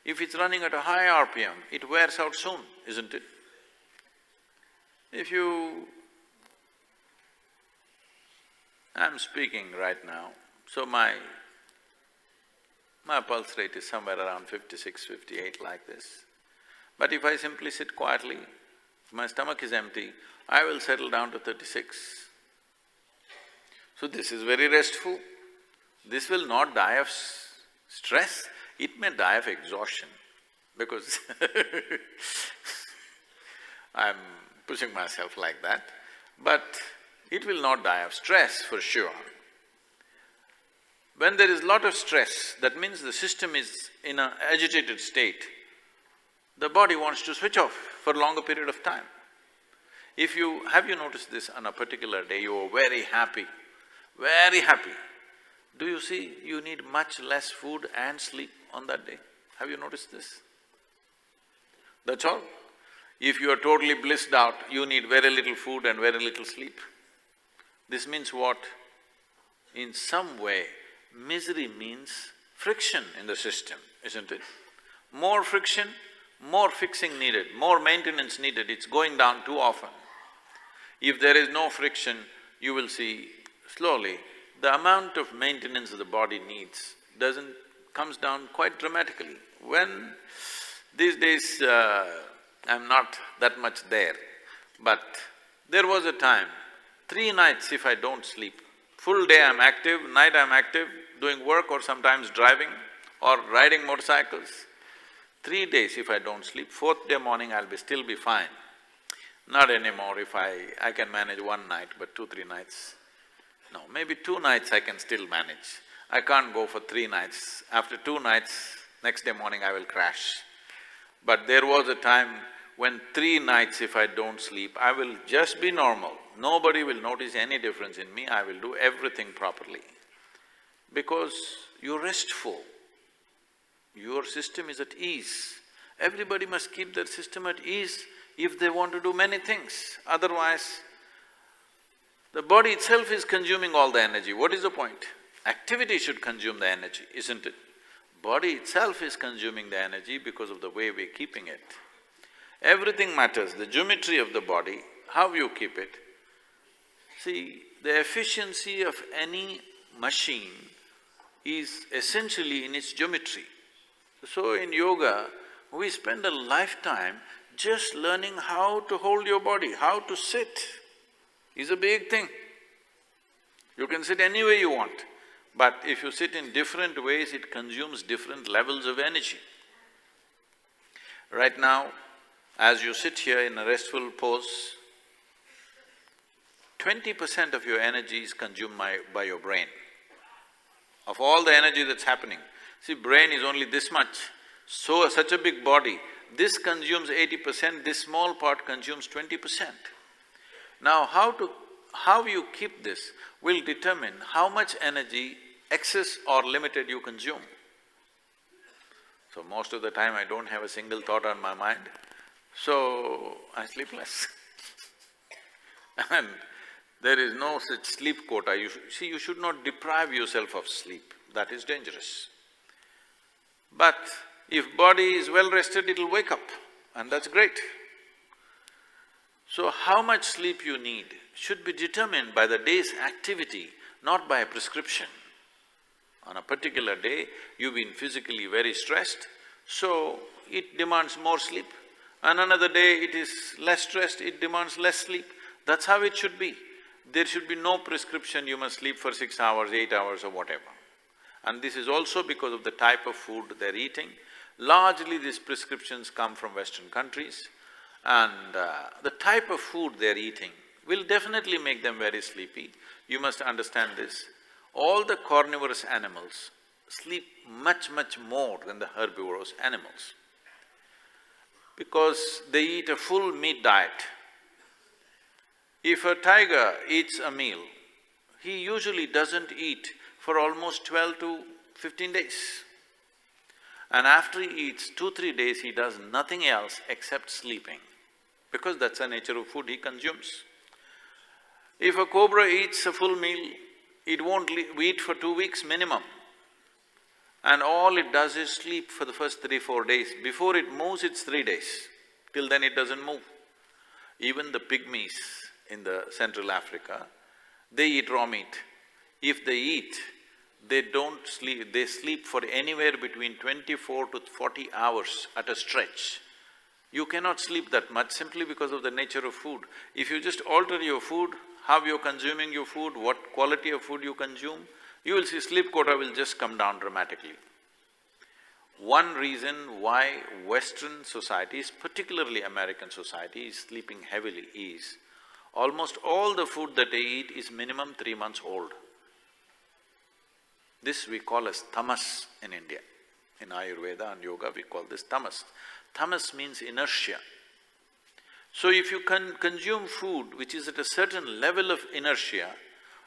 If it's running at a high RPM, it wears out soon, isn't it? If you… I'm speaking right now, so my pulse rate is somewhere around 56, 58 like this. But if I simply sit quietly, if my stomach is empty, I will settle down to 36. So this is very restful. This will not die of stress, it may die of exhaustion because I'm pushing myself like that, but it will not die of stress for sure. When there is lot of stress, that means the system is in an agitated state. The body wants to switch off for a longer period of time. If you… have you noticed this on a particular day, you are very happy, very happy. Do you see you need much less food and sleep on that day? Have you noticed this? That's all. If you are totally blissed out, you need very little food and very little sleep. This means what? In some way, misery means friction in the system, isn't it? More friction, more fixing needed, more maintenance needed, it's going down too often. If there is no friction, you will see slowly the amount of maintenance the body needs comes down quite dramatically. When… these days, I'm not that much there, but there was a time, 3 nights if I don't sleep, full day I'm active, night I'm active, doing work or sometimes driving or riding motorcycles. 3 days if I don't sleep, 4th day morning I'll still be fine. Not anymore if I can manage 1 night, but 2-3 nights. No, maybe 2 nights I can still manage. I can't go for 3 nights. After 2 nights, next day morning I will crash. But there was a time when 3 nights if I don't sleep, I will just be normal. Nobody will notice any difference in me, I will do everything properly. Because you're restful, your system is at ease. Everybody must keep their system at ease if they want to do many things. Otherwise, the body itself is consuming all the energy. What is the point? Activity should consume the energy, isn't it? Body itself is consuming the energy because of the way we're keeping it. Everything matters, the geometry of the body, how you keep it. See, the efficiency of any machine is essentially in its geometry. So in yoga, we spend a lifetime just learning how to hold your body, how to sit is a big thing. You can sit any way you want, but if you sit in different ways, it consumes different levels of energy. Right now, as you sit here in a restful pose, 20% of your energy is consumed by your brain. Of all the energy that's happening, see, brain is only this much, so such a big body, this consumes 80%, this small part consumes 20%. Now, how you keep this will determine how much energy, excess or limited, you consume. So most of the time I don't have a single thought on my mind, so I sleep less. And there is no such sleep quota. You should not deprive yourself of sleep, that is dangerous. But if body is well rested, it'll wake up and that's great. So how much sleep you need should be determined by the day's activity, not by a prescription. On a particular day, you've been physically very stressed, so it demands more sleep. And another day it is less stressed, it demands less sleep. That's how it should be. There should be no prescription, you must sleep for 6 hours, 8 hours or whatever. And this is also because of the type of food they're eating. Largely these prescriptions come from Western countries, and the type of food they're eating will definitely make them very sleepy. You must understand this. All the carnivorous animals sleep much, much more than the herbivorous animals because they eat a full meat diet. If a tiger eats a meal, he usually doesn't eat for almost 12 to 15 days. And after he eats 2-3 days, he does nothing else except sleeping, because that's the nature of food he consumes. If a cobra eats a full meal, it won't eat for 2 weeks minimum. And all it does is sleep for the first 3-4 days. Before it moves, it's 3 days. Till then it doesn't move. Even the pygmies in the Central Africa, they eat raw meat. If they eat, they don't sleep, they sleep for anywhere between 24 to 40 hours at a stretch. You cannot sleep that much simply because of the nature of food. If you just alter your food, how you're consuming your food, what quality of food you consume, you will see sleep quota will just come down dramatically. One reason why Western societies, particularly American society, is sleeping heavily is almost all the food that they eat is minimum 3 months old. This we call as tamas in India. In Ayurveda and yoga, we call this tamas. Tamas means inertia. So if you consume food which is at a certain level of inertia,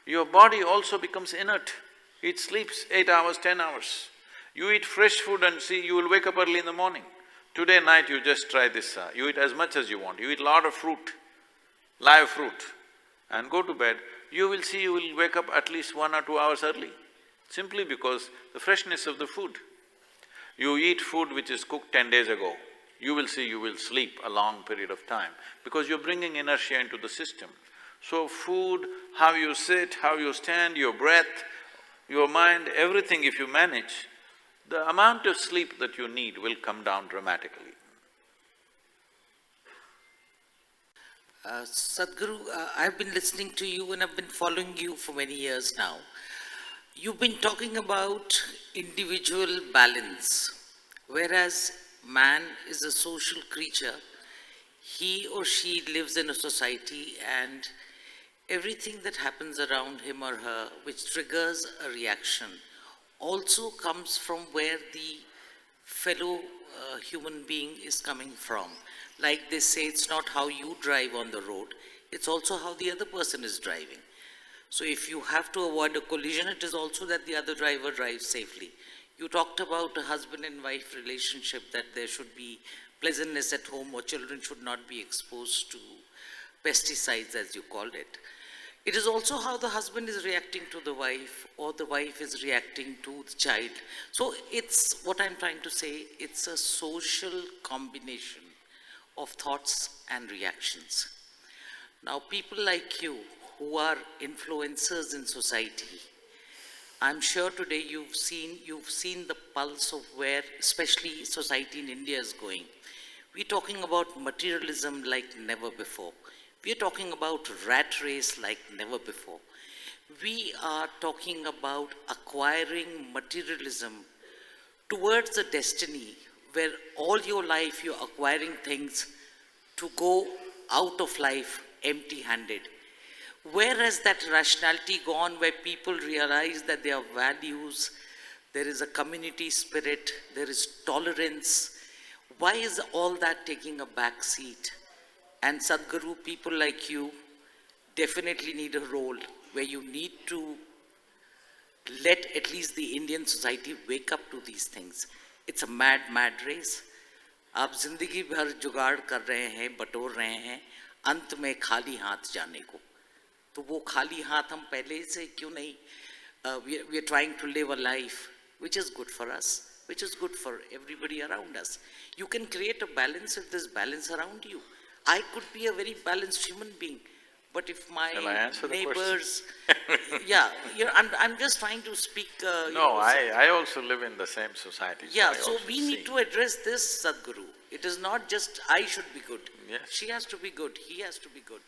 your body also becomes inert. It sleeps 8 hours, 10 hours. You eat fresh food and see, you will wake up early in the morning. Today night you just try this, you eat as much as you want, you eat a lot of fruit, live fruit, and go to bed, you will see you will wake up at least 1 or 2 hours early, simply because the freshness of the food. You eat food which is cooked 10 days ago, you will see you will sleep a long period of time because you're bringing inertia into the system. So food, how you sit, how you stand, your breath, your mind, everything if you manage, the amount of sleep that you need will come down dramatically. Sadhguru, I've been listening to you and I've been following you for many years now. You've been talking about individual balance, whereas man is a social creature. He or she lives in a society and everything that happens around him or her which triggers a reaction also comes from where the fellow human being is coming from. Like they say, it's not how you drive on the road, it's also how the other person is driving. So if you have to avoid a collision, it is also that the other driver drives safely. You talked about a husband and wife relationship, that there should be pleasantness at home or children should not be exposed to pesticides, as you called it. It is also how the husband is reacting to the wife or the wife is reacting to the child. So it's, what I'm trying to say, it's a social combination of thoughts and reactions. Now people like you who are influencers in society, I'm sure today you've seen the pulse of where especially society in India is going. We're talking about materialism like never before. We are talking about rat race like never before. We are talking about acquiring materialism towards a destiny where all your life you're acquiring things to go out of life empty-handed. Where has that rationality gone, where people realize that there are values, there is a community spirit, there is tolerance? Why is all that taking a back seat? And Sadhguru, people like you definitely need a role where you need to let at least the Indian society wake up to these things. It's a mad, mad race. आप जिंदगी भर जुगाड़ कर रहे हैं, बटोर रहे हैं, अंत में खाली हाथ जाने को. तो वो खाली हाथ हम पहले से क्यों नहीं? We are trying to live a life which is good for us, which is good for everybody around us. You can create a balance if there's balance around you. I could be a very balanced human being, but if my neighbors… yeah, I'm just trying to speak… No, I also live in the same society. Yeah, so we need to address this, Sadhguru. It is not just I should be good. Yes. She has to be good, he has to be good.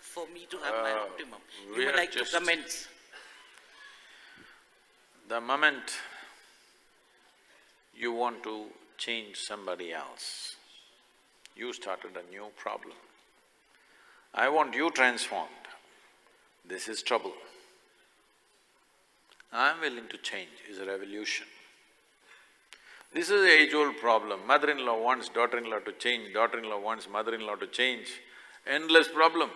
for me to have my optimum. we You would are like to just- comment? The moment you want to change somebody else, you started a new problem. I want you transformed. This is trouble. I'm willing to change is a revolution. This is an age-old problem. Mother-in-law wants daughter-in-law to change, daughter-in-law wants mother-in-law to change. Endless problem.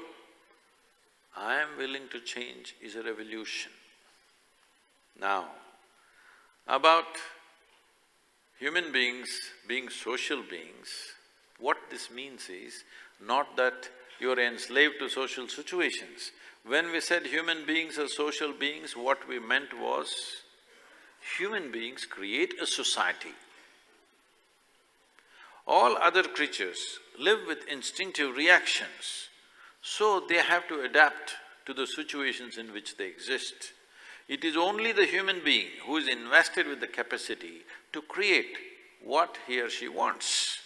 I am willing to change is a revolution. Now, about human beings being social beings, what this means is not that you're enslaved to social situations. When we said human beings are social beings, what we meant was human beings create a society. All other creatures live with instinctive reactions, so they have to adapt to the situations in which they exist. It is only the human being who is invested with the capacity to create what he or she wants.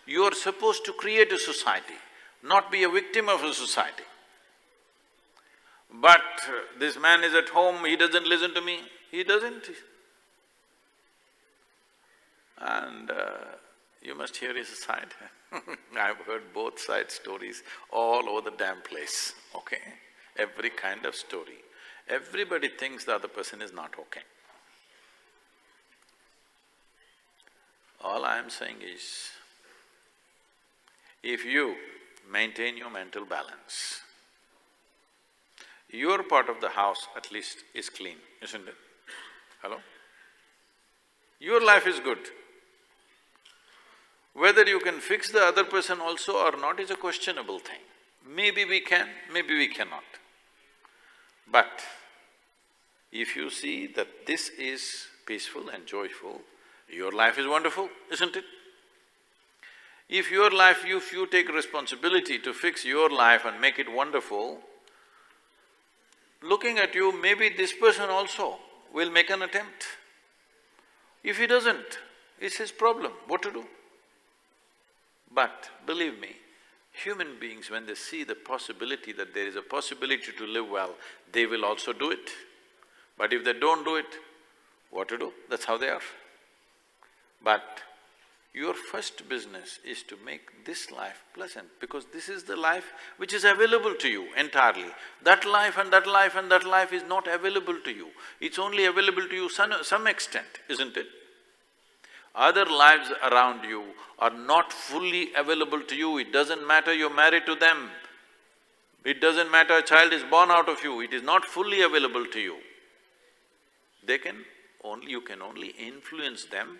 You are supposed to create a society, not be a victim of a society. But this man is at home, he doesn't listen to me, he doesn't. And you must hear his side. I've heard both sides' stories all over the damn place, okay? Every kind of story. Everybody thinks the other person is not okay. All I am saying is, if you maintain your mental balance, your part of the house at least is clean, isn't it? Hello? Your life is good. Whether you can fix the other person also or not is a questionable thing. Maybe we can, maybe we cannot. But if you see that this is peaceful and joyful, your life is wonderful, isn't it? If your life, if you take responsibility to fix your life and make it wonderful, looking at you, maybe this person also will make an attempt. If he doesn't, it's his problem, what to do? But believe me, human beings, when they see the possibility that there is a possibility to live well, they will also do it. But if they don't do it, what to do? That's how they are. But your first business is to make this life pleasant, because this is the life which is available to you entirely. That life and that life and that life is not available to you. It's only available to you some extent, isn't it? Other lives around you are not fully available to you. It doesn't matter you're married to them. It doesn't matter a child is born out of you, it is not fully available to you. You can only influence them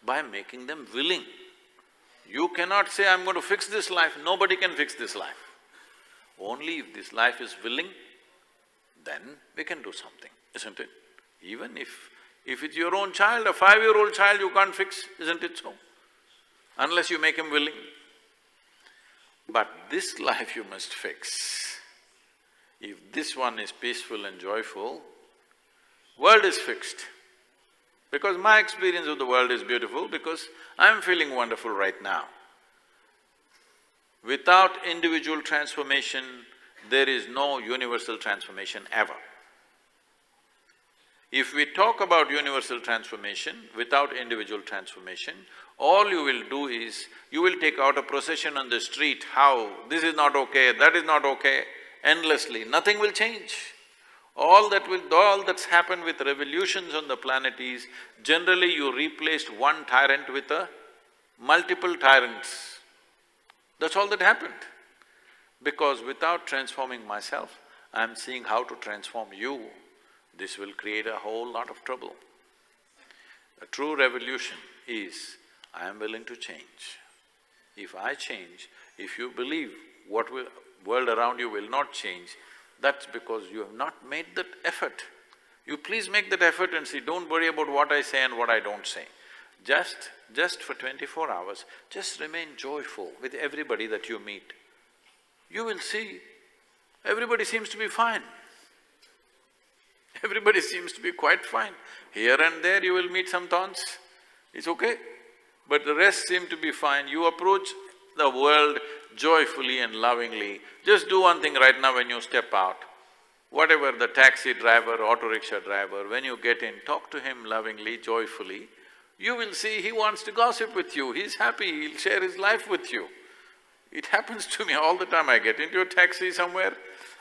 by making them willing. You cannot say, I'm going to fix this life, nobody can fix this life. Only if this life is willing, then we can do something, isn't it? Even if it's your own child, a 5-year-old child you can't fix, isn't it so? Unless you make him willing. But this life you must fix. If this one is peaceful and joyful, world is fixed. Because my experience of the world is beautiful, because I'm feeling wonderful right now. Without individual transformation, there is no universal transformation ever. If we talk about universal transformation without individual transformation, all you will do is, you will take out a procession on the street, how this is not okay, that is not okay, endlessly, nothing will change. All that's happened with revolutions on the planet is, generally you replaced one tyrant with multiple tyrants. That's all that happened. Because without transforming myself, I'm seeing how to transform you. This will create a whole lot of trouble. A true revolution is, I am willing to change. If I change, if you believe world around you will not change, that's because you have not made that effort. You please make that effort and see, don't worry about what I say and what I don't say. Just for 24 hours, just remain joyful with everybody that you meet. You will see, everybody seems to be fine. Everybody seems to be quite fine. Here and there you will meet some thorns, it's okay. But the rest seem to be fine. You approach the world joyfully and lovingly. Just do one thing right now when you step out. Whatever the taxi driver, auto rickshaw driver, when you get in, talk to him lovingly, joyfully. You will see he wants to gossip with you, he's happy, he'll share his life with you. It happens to me all the time. I get into a taxi somewhere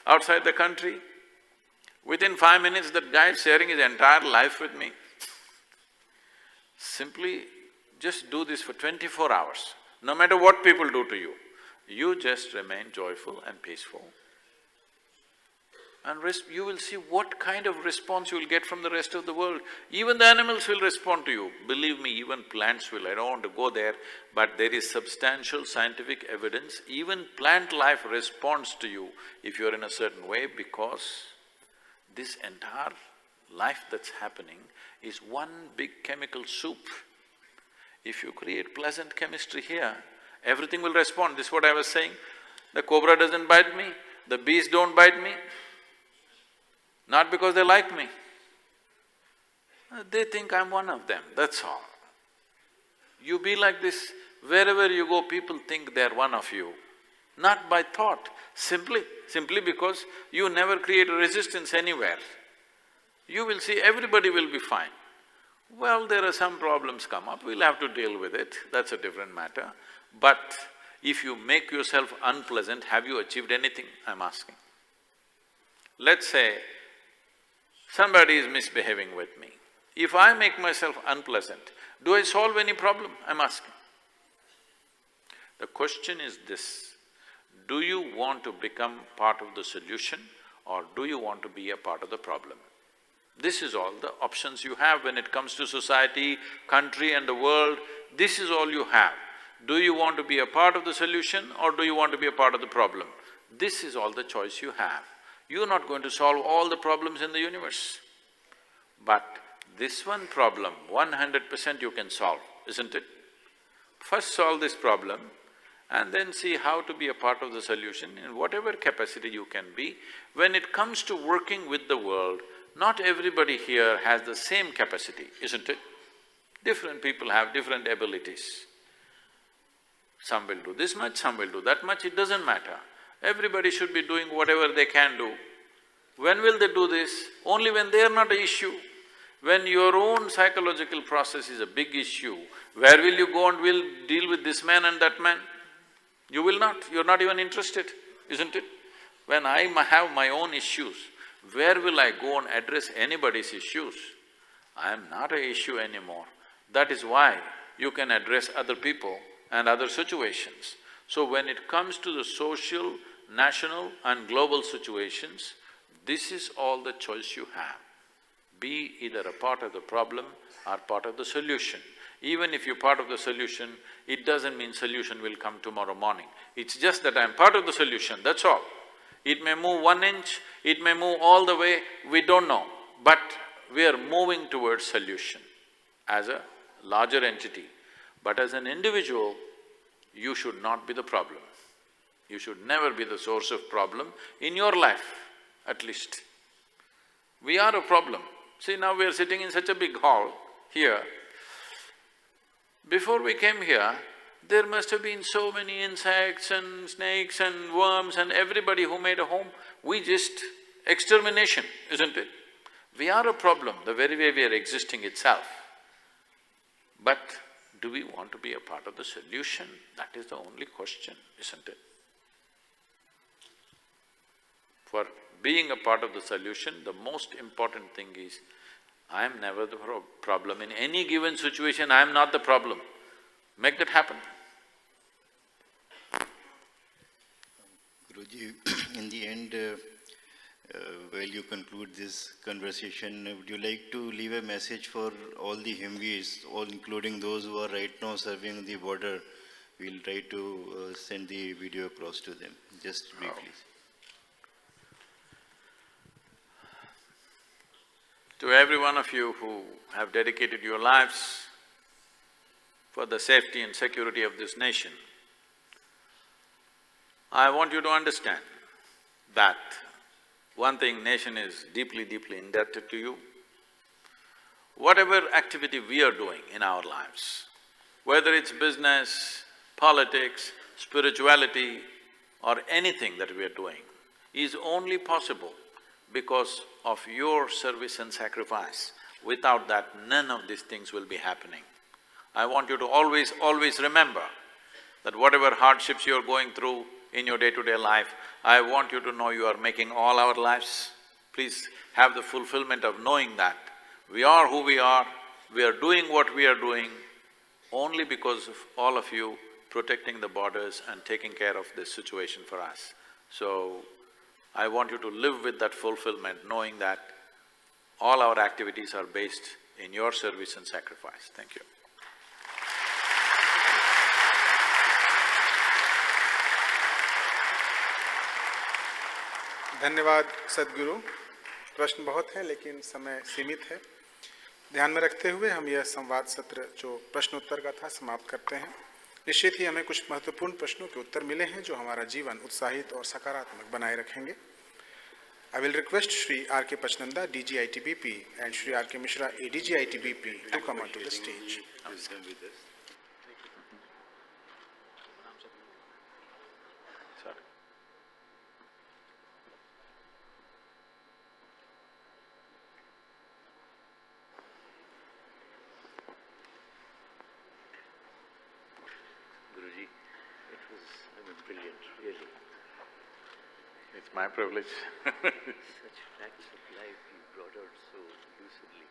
outside the country. Within 5 minutes, that guy is sharing his entire life with me. Simply just do this for 24 hours. No matter what people do to you, you just remain joyful and peaceful. And you will see what kind of response you will get from the rest of the world. Even the animals will respond to you. Believe me, even plants will. I don't want to go there, but there is substantial scientific evidence. Even plant life responds to you if you're in a certain way, because this entire life that's happening is one big chemical soup. If you create pleasant chemistry here, everything will respond. This is what I was saying. The cobra doesn't bite me, the bees don't bite me, not because they like me. They think I'm one of them, that's all. You be like this, wherever you go, people think they're one of you. Not by thought, simply because you never create a resistance anywhere. You will see everybody will be fine. Well, there are some problems come up, we'll have to deal with it, that's a different matter. But if you make yourself unpleasant, have you achieved anything, I'm asking? Let's say somebody is misbehaving with me. If I make myself unpleasant, do I solve any problem, I'm asking? The question is this: do you want to become part of the solution or do you want to be a part of the problem? This is all the options you have when it comes to society, country and the world. This is all you have. Do you want to be a part of the solution or do you want to be a part of the problem? This is all the choice you have. You're not going to solve all the problems in the universe. But this one problem, 100% you can solve, isn't it? First solve this problem and then see how to be a part of the solution in whatever capacity you can be. When it comes to working with the world, not everybody here has the same capacity, isn't it? Different people have different abilities. Some will do this much, some will do that much, it doesn't matter. Everybody should be doing whatever they can do. When will they do this? Only when they are not an issue. When your own psychological process is a big issue, where will you go and will deal with this man and that man? You will not, you're not even interested, isn't it? When I have my own issues, where will I go and address anybody's issues? I am not an issue anymore. That is why you can address other people and other situations. So when it comes to the social, national and global situations, this is all the choice you have. Be either a part of the problem or part of the solution. Even if you're part of the solution, it doesn't mean solution will come tomorrow morning. It's just that I'm part of the solution, that's all. It may move 1 inch, it may move all the way, we don't know. But we are moving towards solution as a larger entity. But as an individual, you should not be the problem. You should never be the source of problem in your life, at least. We are a problem. See, now we are sitting in such a big hall here. Before we came here, there must have been so many insects and snakes and worms and everybody who made a home. We just… extermination, isn't it? We are a problem, the very way we are existing itself. But do we want to be a part of the solution? That is the only question, isn't it? For being a part of the solution, the most important thing is, I am never the problem. In any given situation, I am not the problem. Make that happen. Guruji, in the end, while you conclude this conversation, would you like to leave a message for all the Himveers, all including those who are right now serving the border? We'll try to send the video across to them, just briefly. To every one of you who have dedicated your lives for the safety and security of this nation, I want you to understand that one thing, nation is deeply, deeply indebted to you. Whatever activity we are doing in our lives, whether it's business, politics, spirituality or anything that we are doing is only possible because of your service and sacrifice. Without that, none of these things will be happening. I want you to always remember that whatever hardships you're going through in your day-to-day life, I want you to know you are making all our lives. Please have the fulfillment of knowing that we are who we are doing what we are doing only because of all of you protecting the borders and taking care of this situation for us. So, I want you to live with that fulfillment, knowing that all our activities are based in your service and sacrifice. Thank you. धन्यवाद सद्गुरु। प्रश्न बहुत हैं लेकिन समय सीमित है। ध्यान में रखते हुए हम यह संवाद सत्र जो प्रश्नोत्तर का था समाप्त करते हैं। निश्चित ही हमें कुछ महत्वपूर्ण प्रश्नों के उत्तर मिले हैं जो हमारा जीवन उत्साहित और सकारात्मक बनाए रखेंगे। I will request Shri R.K. Pachnanda, DG ITBP, and Shri R.K. Mishra, ADG ITBP, to come onto the stage. Guruji, it was brilliant, really. It's my privilege. Such facts of life you brought out so lucidly.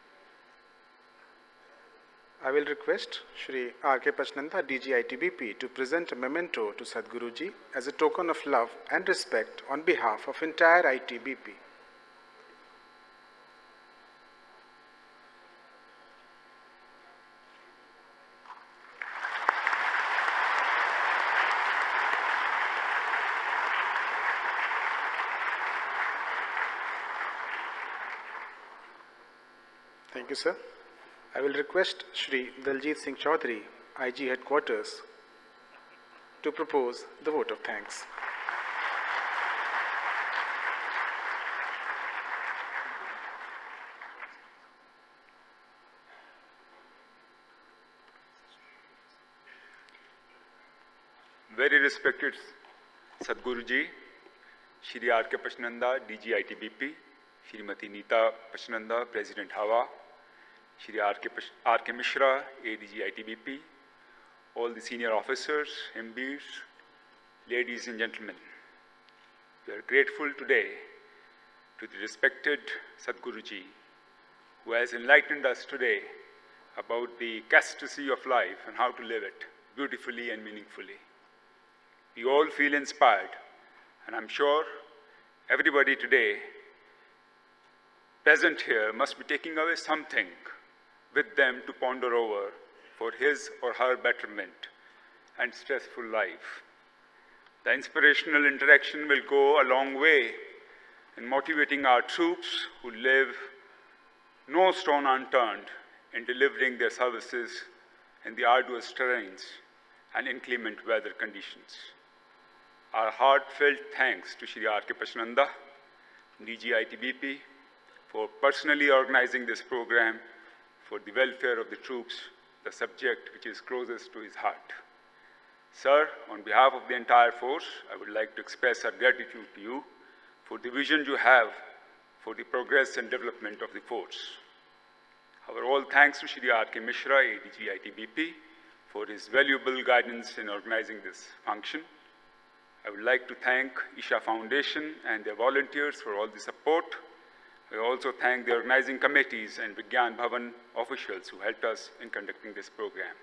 I will request Shri R.K. Pachnanda, DG ITBP, to present a memento to Sadhguruji as a token of love and respect on behalf of entire ITBP. Thank you, sir. I will request Shri Daljit Singh Chaudhary, IG Headquarters, to propose the vote of thanks. Very respected Sadhguruji, Shri R.K. Pachnanda, DG ITBP, Shrimati Neeta Pachnanda, President Hawa, Shri R.K. Mishra, ADG ITBP, all the senior officers, Himveers, ladies and gentlemen. We are grateful today to the respected Sadhguruji who has enlightened us today about the ecstasy of life and how to live it beautifully and meaningfully. We all feel inspired, and I'm sure everybody today present here must be taking away something with them to ponder over for his or her betterment and stressful life. The inspirational interaction will go a long way in motivating our troops who leave no stone unturned in delivering their services in the arduous terrains and inclement weather conditions. Our heartfelt thanks to Shri R.K. Pachnanda, DG ITBP, for personally organizing this program for the welfare of the troops, the subject which is closest to his heart. Sir, on behalf of the entire force, I would like to express our gratitude to you for the vision you have for the progress and development of the force. Our all thanks to Shri R.K. Mishra, ADG ITBP, for his valuable guidance in organizing this function. I would like to thank Isha Foundation and their volunteers for all the support. I also thank the organizing committees and Vigyan Bhavan officials who helped us in conducting this program.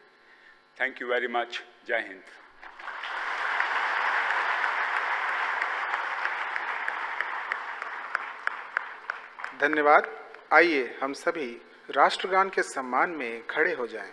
Thank you very much. Jai Hind. धन्यवाद। आइए हम सभी राष्ट्रगान के सम्मान में खड़े हो जाएं।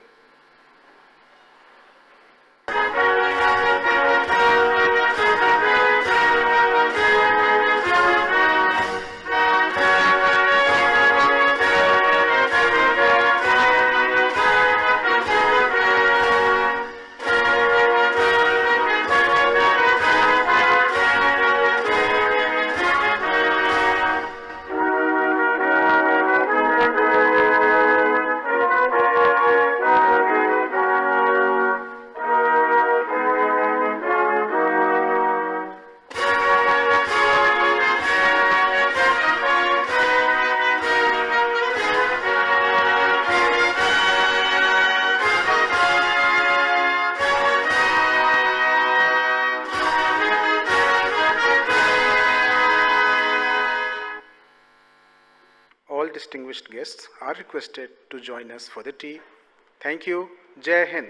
distinguished guests are requested to join us for the tea. Thank you. Jai Hind.